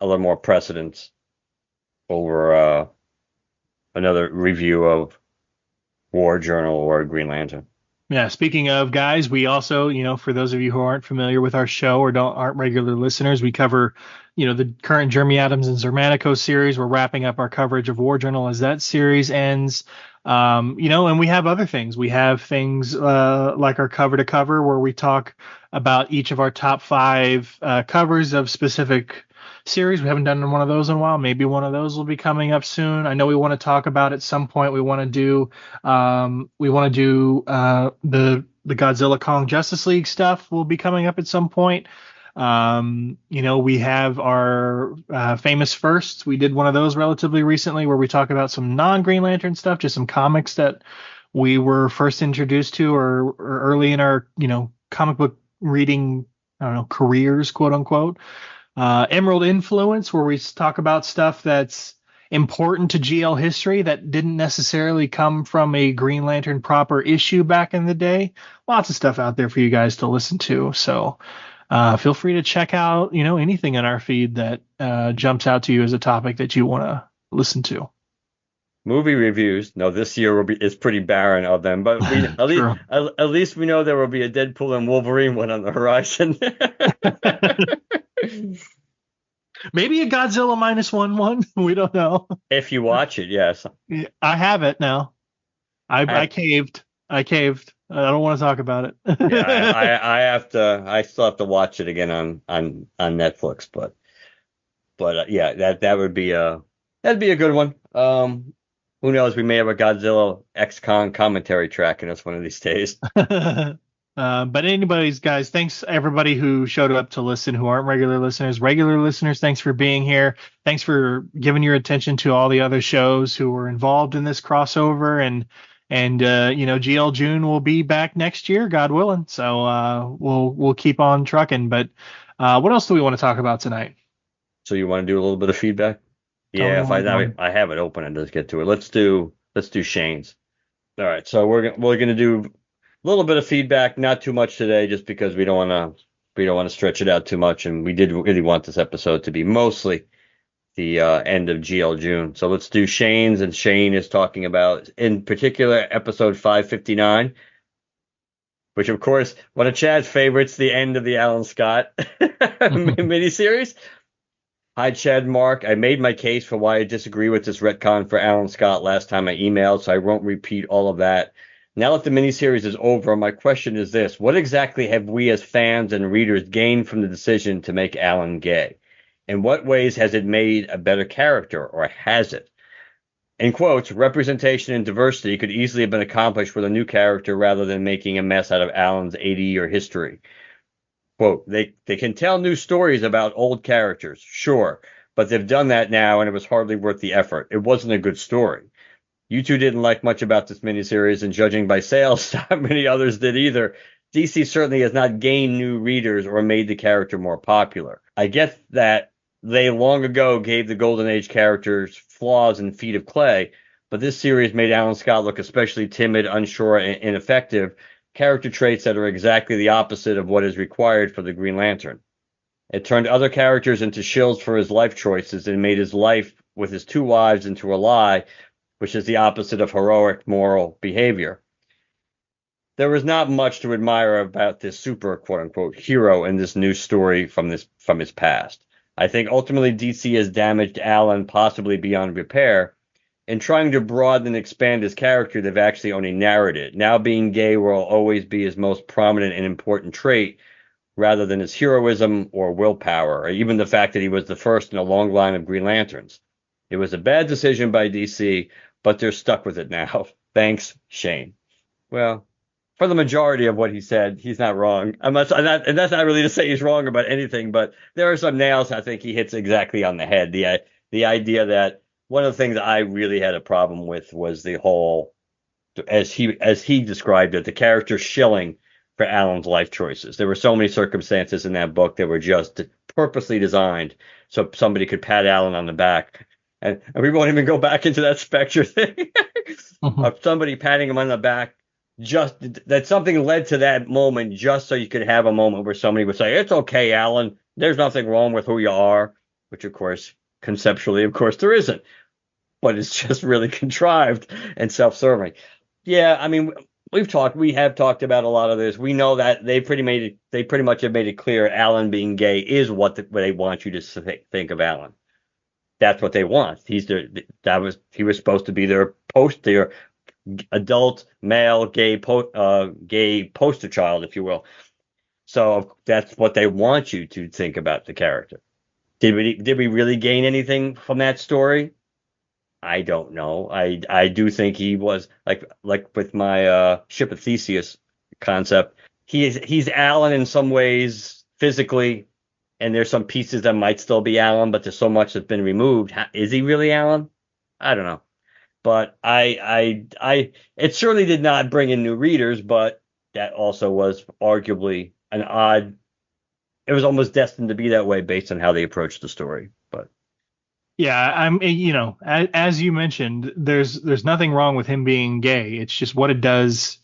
Speaker 2: little more precedence over another review of War Journal or Green Lantern.
Speaker 1: Yeah, speaking of, guys, we also, for those of you who aren't familiar with our show or aren't regular listeners, we cover, the current Jeremy Adams and Zermanico series. We're wrapping up our coverage of War Journal as that series ends. And we have other things. We have things like our cover to cover, where we talk about each of our top 5 covers of specific series. We haven't done one of those in a while. Maybe one of those will be coming up soon. I know we want to talk about at some point. We want to do the Godzilla Kong Justice League stuff will be coming up at some point. We have our famous firsts. We did one of those relatively recently, where we talk about some non-Green Lantern stuff, just some comics that we were first introduced to or early in our comic book reading careers, quote unquote. Emerald Influence, where we talk about stuff that's important to GL history that didn't necessarily come from a Green Lantern proper issue back in the day. Lots of stuff out there for you guys to listen to. So feel free to check out, anything in our feed that jumps out to you as a topic that you want to listen to.
Speaker 2: Movie reviews. No, this year is pretty barren of them, but at least we know there will be a Deadpool and Wolverine one on the horizon.
Speaker 1: Maybe a Godzilla -1. We don't know.
Speaker 2: If you watch it, yes.
Speaker 1: Yeah, I have it now. I
Speaker 2: I
Speaker 1: caved. I caved. I don't want to talk about
Speaker 2: yeah,
Speaker 1: it.
Speaker 2: I have to. I still have to watch it again on Netflix, but yeah, that would be that'd be a good one. Who knows? We may have a Godzilla X-Con commentary track in us one of these days.
Speaker 1: But anyways, guys, thanks everybody who showed up to listen who aren't regular listeners. Regular listeners, thanks for being here. Thanks for giving your attention to all the other shows who were involved in this crossover. And GLJune will be back next year, God willing. So we'll keep on trucking. But what else do we want to talk about tonight?
Speaker 2: So you want to do a little bit of feedback?
Speaker 1: Tell me
Speaker 2: Yeah, if
Speaker 1: what we're doing.
Speaker 2: I have it open and let's get to it. Let's do Shane's. All right, so we're gonna do a little bit of feedback, not too much today, just because we don't want to stretch it out too much, and we did really want this episode to be mostly the end of GLJune. So let's do Shane's, and Shane is talking about, in particular, episode 559, which of course one of Chad's favorites, the end of the Alan Scott miniseries. Hi, Chad and Mark. I made my case for why I disagree with this retcon for Alan Scott last time I emailed, so I won't repeat all of that. Now that the miniseries is over, my question is this. What exactly have we as fans and readers gained from the decision to make Alan gay? In what ways has it made a better character, or has it? In quotes, representation and diversity could easily have been accomplished with a new character rather than making a mess out of Alan's 80-year history. Quote, they can tell new stories about old characters, sure, but they've done that now and it was hardly worth the effort. It wasn't a good story. You two didn't like much about this miniseries, and judging by sales, not many others did either. DC certainly has not gained new readers or made the character more popular. I get that they long ago gave the Golden Age characters flaws and feet of clay, but this series made Alan Scott look especially timid, unsure, and ineffective, character traits that are exactly the opposite of what is required for the Green Lantern. It turned other characters into shills for his life choices and made his life with his two wives into a lie, which is the opposite of heroic moral behavior. There was not much to admire about this super quote-unquote hero in this new story from his past. I think ultimately DC has damaged Alan possibly beyond repair. In trying to broaden and expand his character, they've actually only narrowed it. Now being gay will always be his most prominent and important trait, rather than his heroism or willpower, or even the fact that he was the first in a long line of Green Lanterns. It was a bad decision by DC, but they're stuck with it now. Thanks, Shane. Well, for the majority of what he said, he's not wrong. And that's not really to say he's wrong about anything, but there are some nails I think he hits exactly on the head. The idea that one of the things I really had a problem with was the whole, as he described it, the character shilling for Alan's life choices. There were so many circumstances in that book that were just purposely designed so somebody could pat Alan on the back. And we won't even go back into that Spectre thing of somebody patting him on the back. Just that something led to that moment just so you could have a moment where somebody would say, it's okay, Alan. There's nothing wrong with who you are, which, of course, conceptually, of course, there isn't. But it's just really contrived and self-serving. Yeah, I mean, we have talked about a lot of this. We know that they pretty much have made it clear Alan being gay is what they want you to think of Alan. That's what they want. He was supposed to be their adult male gay poster child, if you will. So that's what they want you to think about the character. Did we really gain anything from that story? I don't know. I do think he was like with my Ship of Theseus concept. He's Alan in some ways physically, and there's some pieces that might still be Alan, but there's so much that's been removed. Is he really Alan? I don't know. But it certainly did not bring in new readers, but that also was arguably an odd. It was almost destined to be that way based on how they approached the story. But
Speaker 1: yeah, as you mentioned, there's nothing wrong with him being gay. It's just what it does.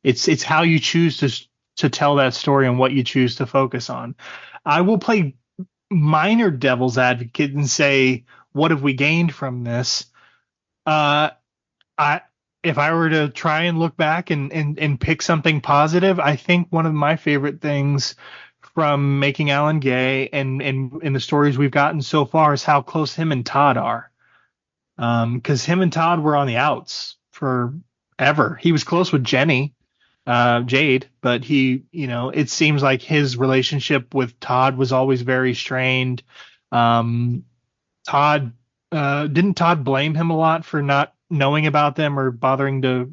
Speaker 1: It's how you choose to tell that story and what you choose to focus on. I will play minor devil's advocate and say, what have we gained from this? If I were to try and look back and pick something positive, I think one of my favorite things from making Alan gay and in the stories we've gotten so far is how close him and Todd are. Because him and Todd were on the outs forever. He was close with Jenny, Jade, but it seems like his relationship with Todd was always very strained. Todd, didn't Todd blame him a lot for not knowing about them or bothering to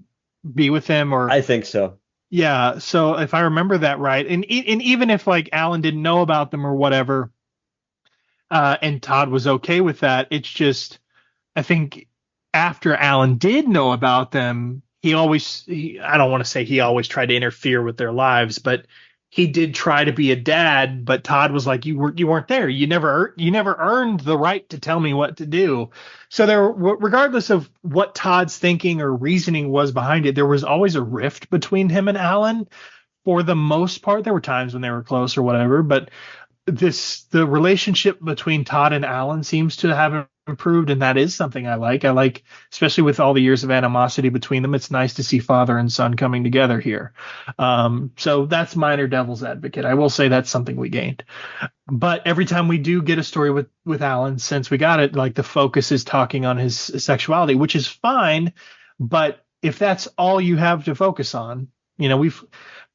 Speaker 1: be with him? Or
Speaker 2: I think so.
Speaker 1: yeah. So if I remember that right, and even if like Alan didn't know about them or whatever, and Todd was okay with that, it's just I think after Alan did know about them, I don't want to say he always tried to interfere with their lives, but he did try to be a dad. But Todd was like, you weren't there. You never earned the right to tell me what to do. So regardless of what Todd's thinking or reasoning was behind it, there was always a rift between him and Alan. For the most part, there were times when they were close or whatever, but the relationship between Todd and Alan seems to have improved, and that is something I like. I like, especially with all the years of animosity between them, it's nice to see father and son coming together here. So that's minor devil's advocate. I will say that's something we gained. But every time we do get a story with Alan, since we got it, like the focus is talking on his sexuality, which is fine. But if that's all you have to focus on,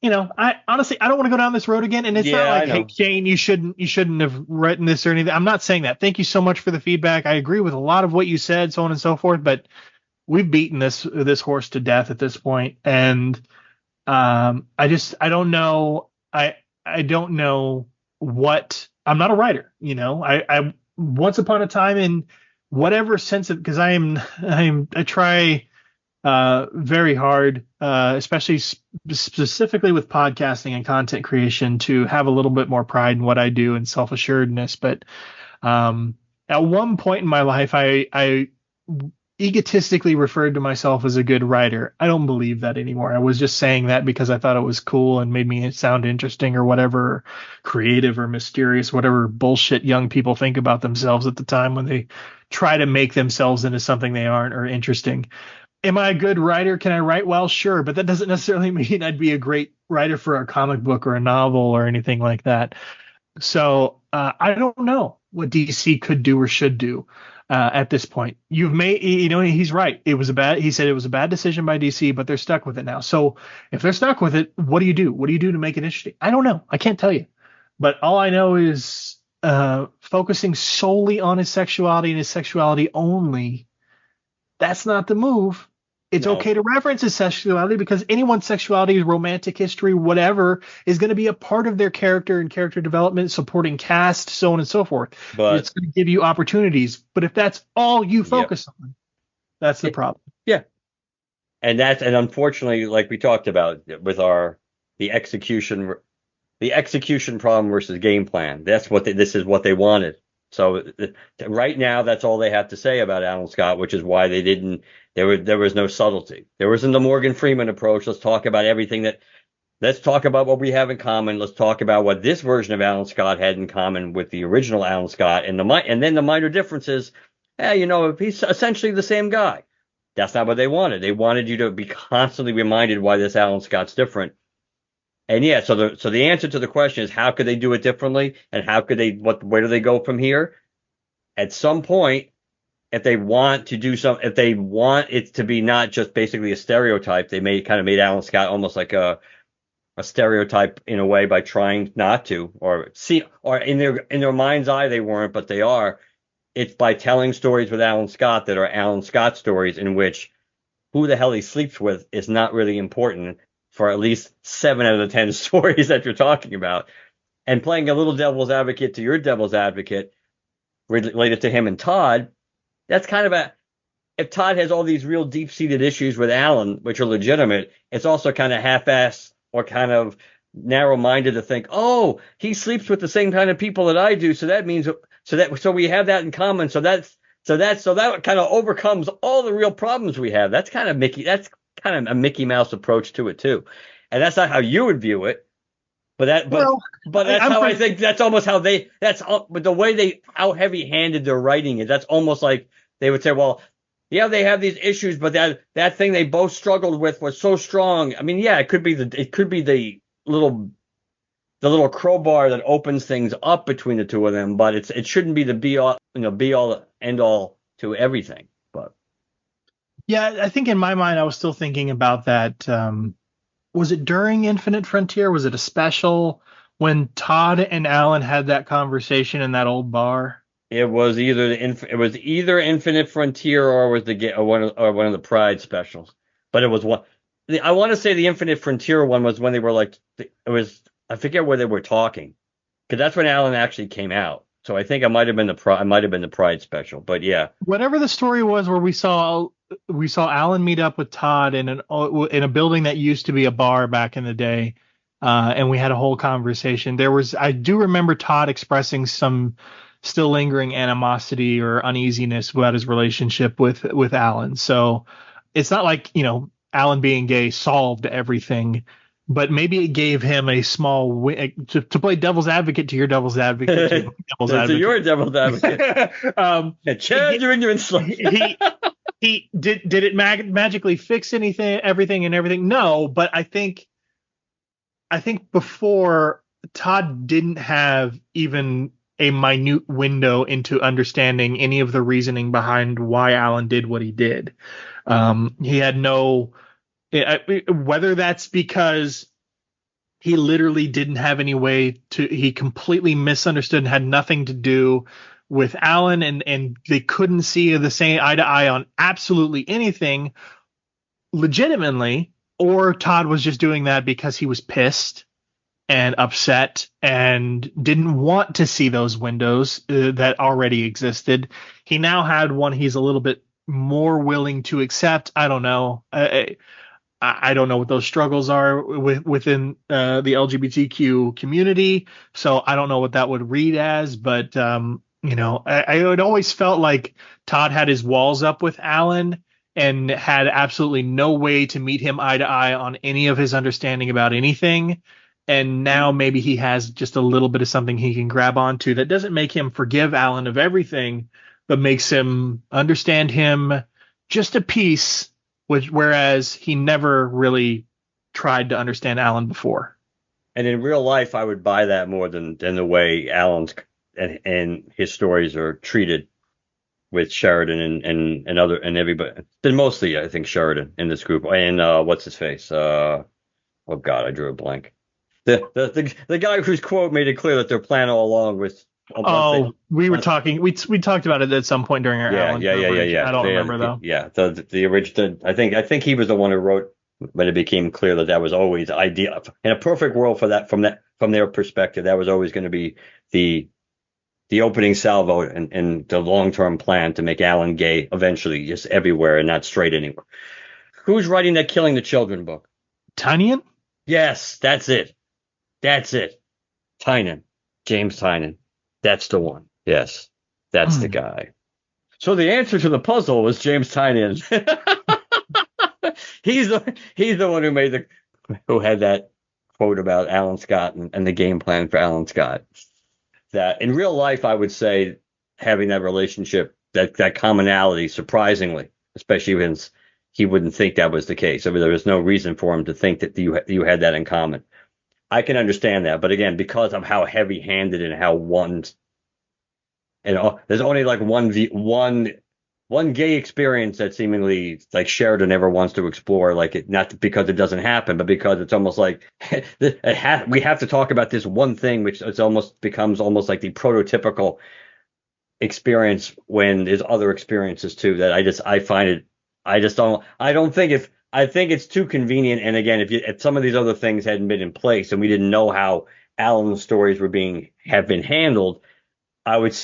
Speaker 1: I honestly, I don't want to go down this road again. And it's not like, hey, Shane, you shouldn't have written this or anything. I'm not saying that. Thank you so much for the feedback. I agree with a lot of what you said, so on and so forth. But we've beaten this horse to death at this point. And I don't know. I don't know what. I'm not a writer. I once upon a time in whatever sense of, because I try very hard, especially specifically with podcasting and content creation, to have a little bit more pride in what I do and self-assuredness. But at one point in my life, I egotistically referred to myself as a good writer. I don't believe that anymore. I was just saying that because I thought it was cool and made me sound interesting or whatever, creative or mysterious, whatever bullshit young people think about themselves at the time when they try to make themselves into something they aren't or interesting. Am I a good writer? Can I write well? Sure, but that doesn't necessarily mean I'd be a great writer for a comic book or a novel or anything like that. So I don't know what DC could do or should do at this point. You've made, he's right. He said it was a bad decision by DC, but they're stuck with it now. So if they're stuck with it, what do you do? What do you do to make it interesting? I don't know. I can't tell you. But all I know is focusing solely on his sexuality and his sexuality only. That's not the move. It's okay to reference his sexuality because anyone's sexuality, romantic history, whatever, is going to be a part of their character and character development, supporting cast, so on and so forth. But it's going to give you opportunities. But if that's all you focus on, that's the problem.
Speaker 2: Yeah. And unfortunately, like we talked about with the execution problem versus game plan. This is what they wanted. So right now, that's all they have to say about Alan Scott, which is why they didn't. There was no subtlety. There wasn't the Morgan Freeman approach. Let's talk about everything let's talk about what we have in common. Let's talk about what this version of Alan Scott had in common with the original Alan Scott, and then the minor differences. He's essentially the same guy. That's not what they wanted. They wanted you to be constantly reminded why this Alan Scott's different. And yeah, so the answer to the question is, how could they do it differently, and where do they go from here? At some point, if they want it to be not just basically a stereotype, they made Alan Scott almost like a stereotype in a way by trying not to, or in their mind's eye they weren't, but they are. It's by telling stories with Alan Scott that are Alan Scott stories in which who the hell he sleeps with is not really important for at least 7 out of the 10 stories that you're talking about. And playing a little devil's advocate to your devil's advocate related to him and Todd, that's kind of if Todd has all these real deep-seated issues with Alan, which are legitimate, it's also kind of half-assed or kind of narrow-minded to think, oh, he sleeps with the same kind of people that I do, so that means so we have that in common, so that kind of overcomes all the real problems we have. That's kind of a Mickey Mouse approach to it too, and that's not how you would view it. But I think that's almost how but the way how heavy-handed they're writing it, that's almost like they would say, well, yeah, they have these issues, but that thing they both struggled with was so strong. I mean, yeah, it could be the the little crowbar that opens things up between the two of them, but it shouldn't be the be all end all to everything. But
Speaker 1: Yeah, I think in my mind I was still thinking about that. Was it during Infinite Frontier? Was it a special when Todd and Alan had that conversation in that old bar?
Speaker 2: it was either Infinite Frontier or was one of the Pride specials. But it was one. I want to say the Infinite Frontier one was when they were like it was. I forget where they were talking because that's when Alan actually came out. So I think it might have been the Pride special. But yeah,
Speaker 1: Whatever the story was, where we saw Alan meet up with Todd in a building that used to be a bar back in the day, and we had a whole conversation. I do remember Todd expressing some still lingering animosity or uneasiness about his relationship with Alan. So it's not like Alan being gay solved everything, but maybe it gave him a small to play devil's advocate to your devil's advocate to devil's
Speaker 2: so
Speaker 1: advocate.
Speaker 2: you're a devil's advocate. Chad, you're in
Speaker 1: he did it magically fix everything and everything? No, but I think before, Todd didn't have even a minute window into understanding any of the reasoning behind why Alan did what he did. He had no, whether that's because he literally didn't have any way he completely misunderstood and had nothing to do with Alan, and they couldn't see the same eye to eye on absolutely anything legitimately, or Todd was just doing that because he was pissed and upset and didn't want to see those windows that already existed. He now had one he's a little bit more willing to accept. I don't know. I don't know what those struggles are within the LGBTQ community, so I don't know what that would read as. But I had always felt like Todd had his walls up with Alan and had absolutely no way to meet him eye to eye on any of his understanding about anything. And now maybe he has just a little bit of something he can grab onto that doesn't make him forgive Alan of everything, but makes him understand him just a piece, whereas he never really tried to understand Alan before.
Speaker 2: And in real life, I would buy that more than the way Alan's and his stories are treated with Sheridan and everybody. Then mostly, I think, Sheridan in this group. And what's his face? Oh God, I drew a blank. The guy whose quote made it clear that their plan all along was.
Speaker 1: We were talking. We talked about it at some point during our Alan coverage. I don't remember though.
Speaker 2: Yeah, the original. I think he was the one who wrote when it became clear that was always ideal in a perfect world from their perspective. That was always going to be the opening salvo and the long-term plan to make Alan gay eventually, just everywhere and not straight anywhere. Who's writing that Killing the Children book?
Speaker 1: Tynion?
Speaker 2: Yes, that's it. Tynion. James Tynion. That's the one. Yes, that's the guy. So the answer to the puzzle was James Tynion. He's the one who had that quote about Alan Scott and the game plan for Alan Scott. That in real life, I would say having that relationship, that commonality, surprisingly, especially when he wouldn't think that was the case. I mean, there was no reason for him to think that you had that in common. I can understand that, but again, because of how heavy-handed and how there's only like one gay experience that seemingly like Sheridan never wants to explore, like it, not because it doesn't happen, but because it's almost like we have to talk about this one thing, which becomes almost like the prototypical experience when there's other experiences too. That I think it's too convenient. And again, if some of these other things hadn't been in place and we didn't know how Alan's stories have been handled, I would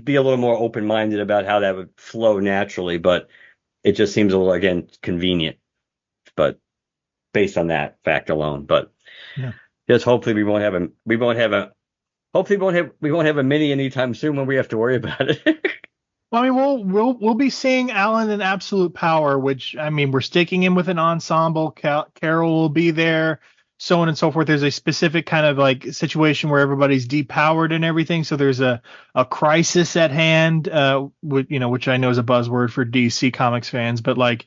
Speaker 2: be a little more open-minded about how that would flow naturally, but it just seems a little, again, convenient. But based on that fact alone, but just hopefully we won't have a mini anytime soon when we have to worry about it.
Speaker 1: Well, I mean, we'll be seeing Alan in absolute power, which, I mean, we're sticking him with an ensemble. Carol will be there, so on and so forth. There's a specific kind of like situation where everybody's depowered and everything. So there's a crisis at hand, which I know is a buzzword for DC Comics fans, but like,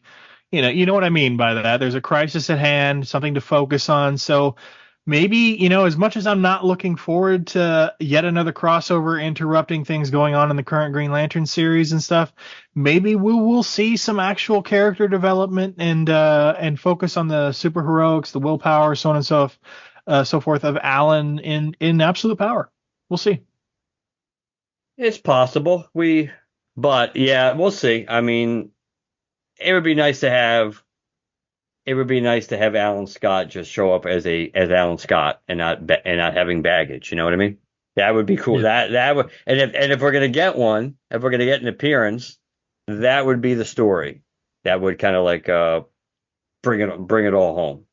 Speaker 1: you know what I mean by that. There's a crisis at hand, something to focus on. So maybe, you know, as much as I'm not looking forward to yet another crossover interrupting things going on in the current Green Lantern series and stuff, maybe we will see some actual character development and focus on the superheroics, the willpower, so on and so forth of Alan in Absolute Power. We'll see.
Speaker 2: It's possible. But yeah, we'll see. I mean, it would be nice to have. It would be nice to have Alan Scott just show up as Alan Scott and not having baggage. You know what I mean? That would be cool.
Speaker 1: Yeah.
Speaker 2: That would, and if we're gonna get one, if we're gonna get an appearance, that would be the story. That would kind of like bring it all home.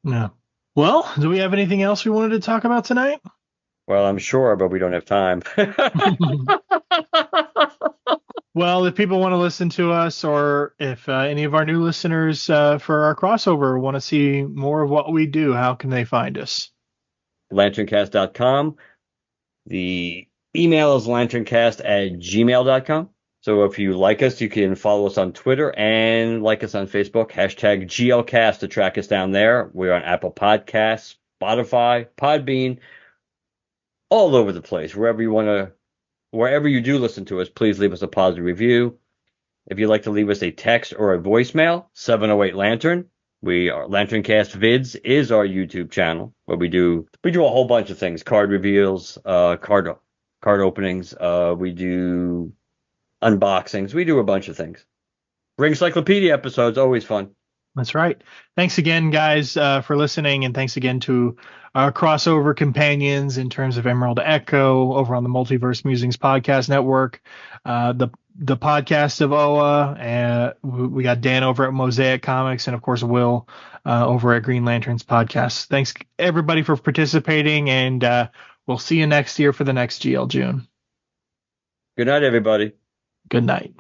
Speaker 1: Yeah. Well, do we have anything else we wanted to talk about tonight?
Speaker 2: Well, I'm sure, but we don't have time.
Speaker 1: Well, if people want to listen to us, or if any of our new listeners for our crossover want to see more of what we do, how can they find us?
Speaker 2: LanternCast.com. The email is lanterncast@gmail.com. So if you like us, you can follow us on Twitter and like us on Facebook. Hashtag GLCast to track us down there. We're on Apple Podcasts, Spotify, Podbean, all over the place. Wherever you do listen to us, please leave us a positive review. If you'd like to leave us a text or a voicemail, 708 Lantern. LanternCast Vids is our YouTube channel where we do a whole bunch of things: card reveals, card openings, we do unboxings, we do a bunch of things. Ring Cyclopedia episodes, always fun.
Speaker 1: That's right. Thanks again, guys, for listening, and thanks again to our crossover companions in terms of Emerald Echo over on the Multiverse Musings podcast network, the podcast of Oa, and we got Dan over at Mosaic Comics, and of course Will over at Green Lanterns podcast. Thanks everybody for participating, and we'll see you next year for the next GLJune.
Speaker 2: Good night, everybody.
Speaker 1: Good night.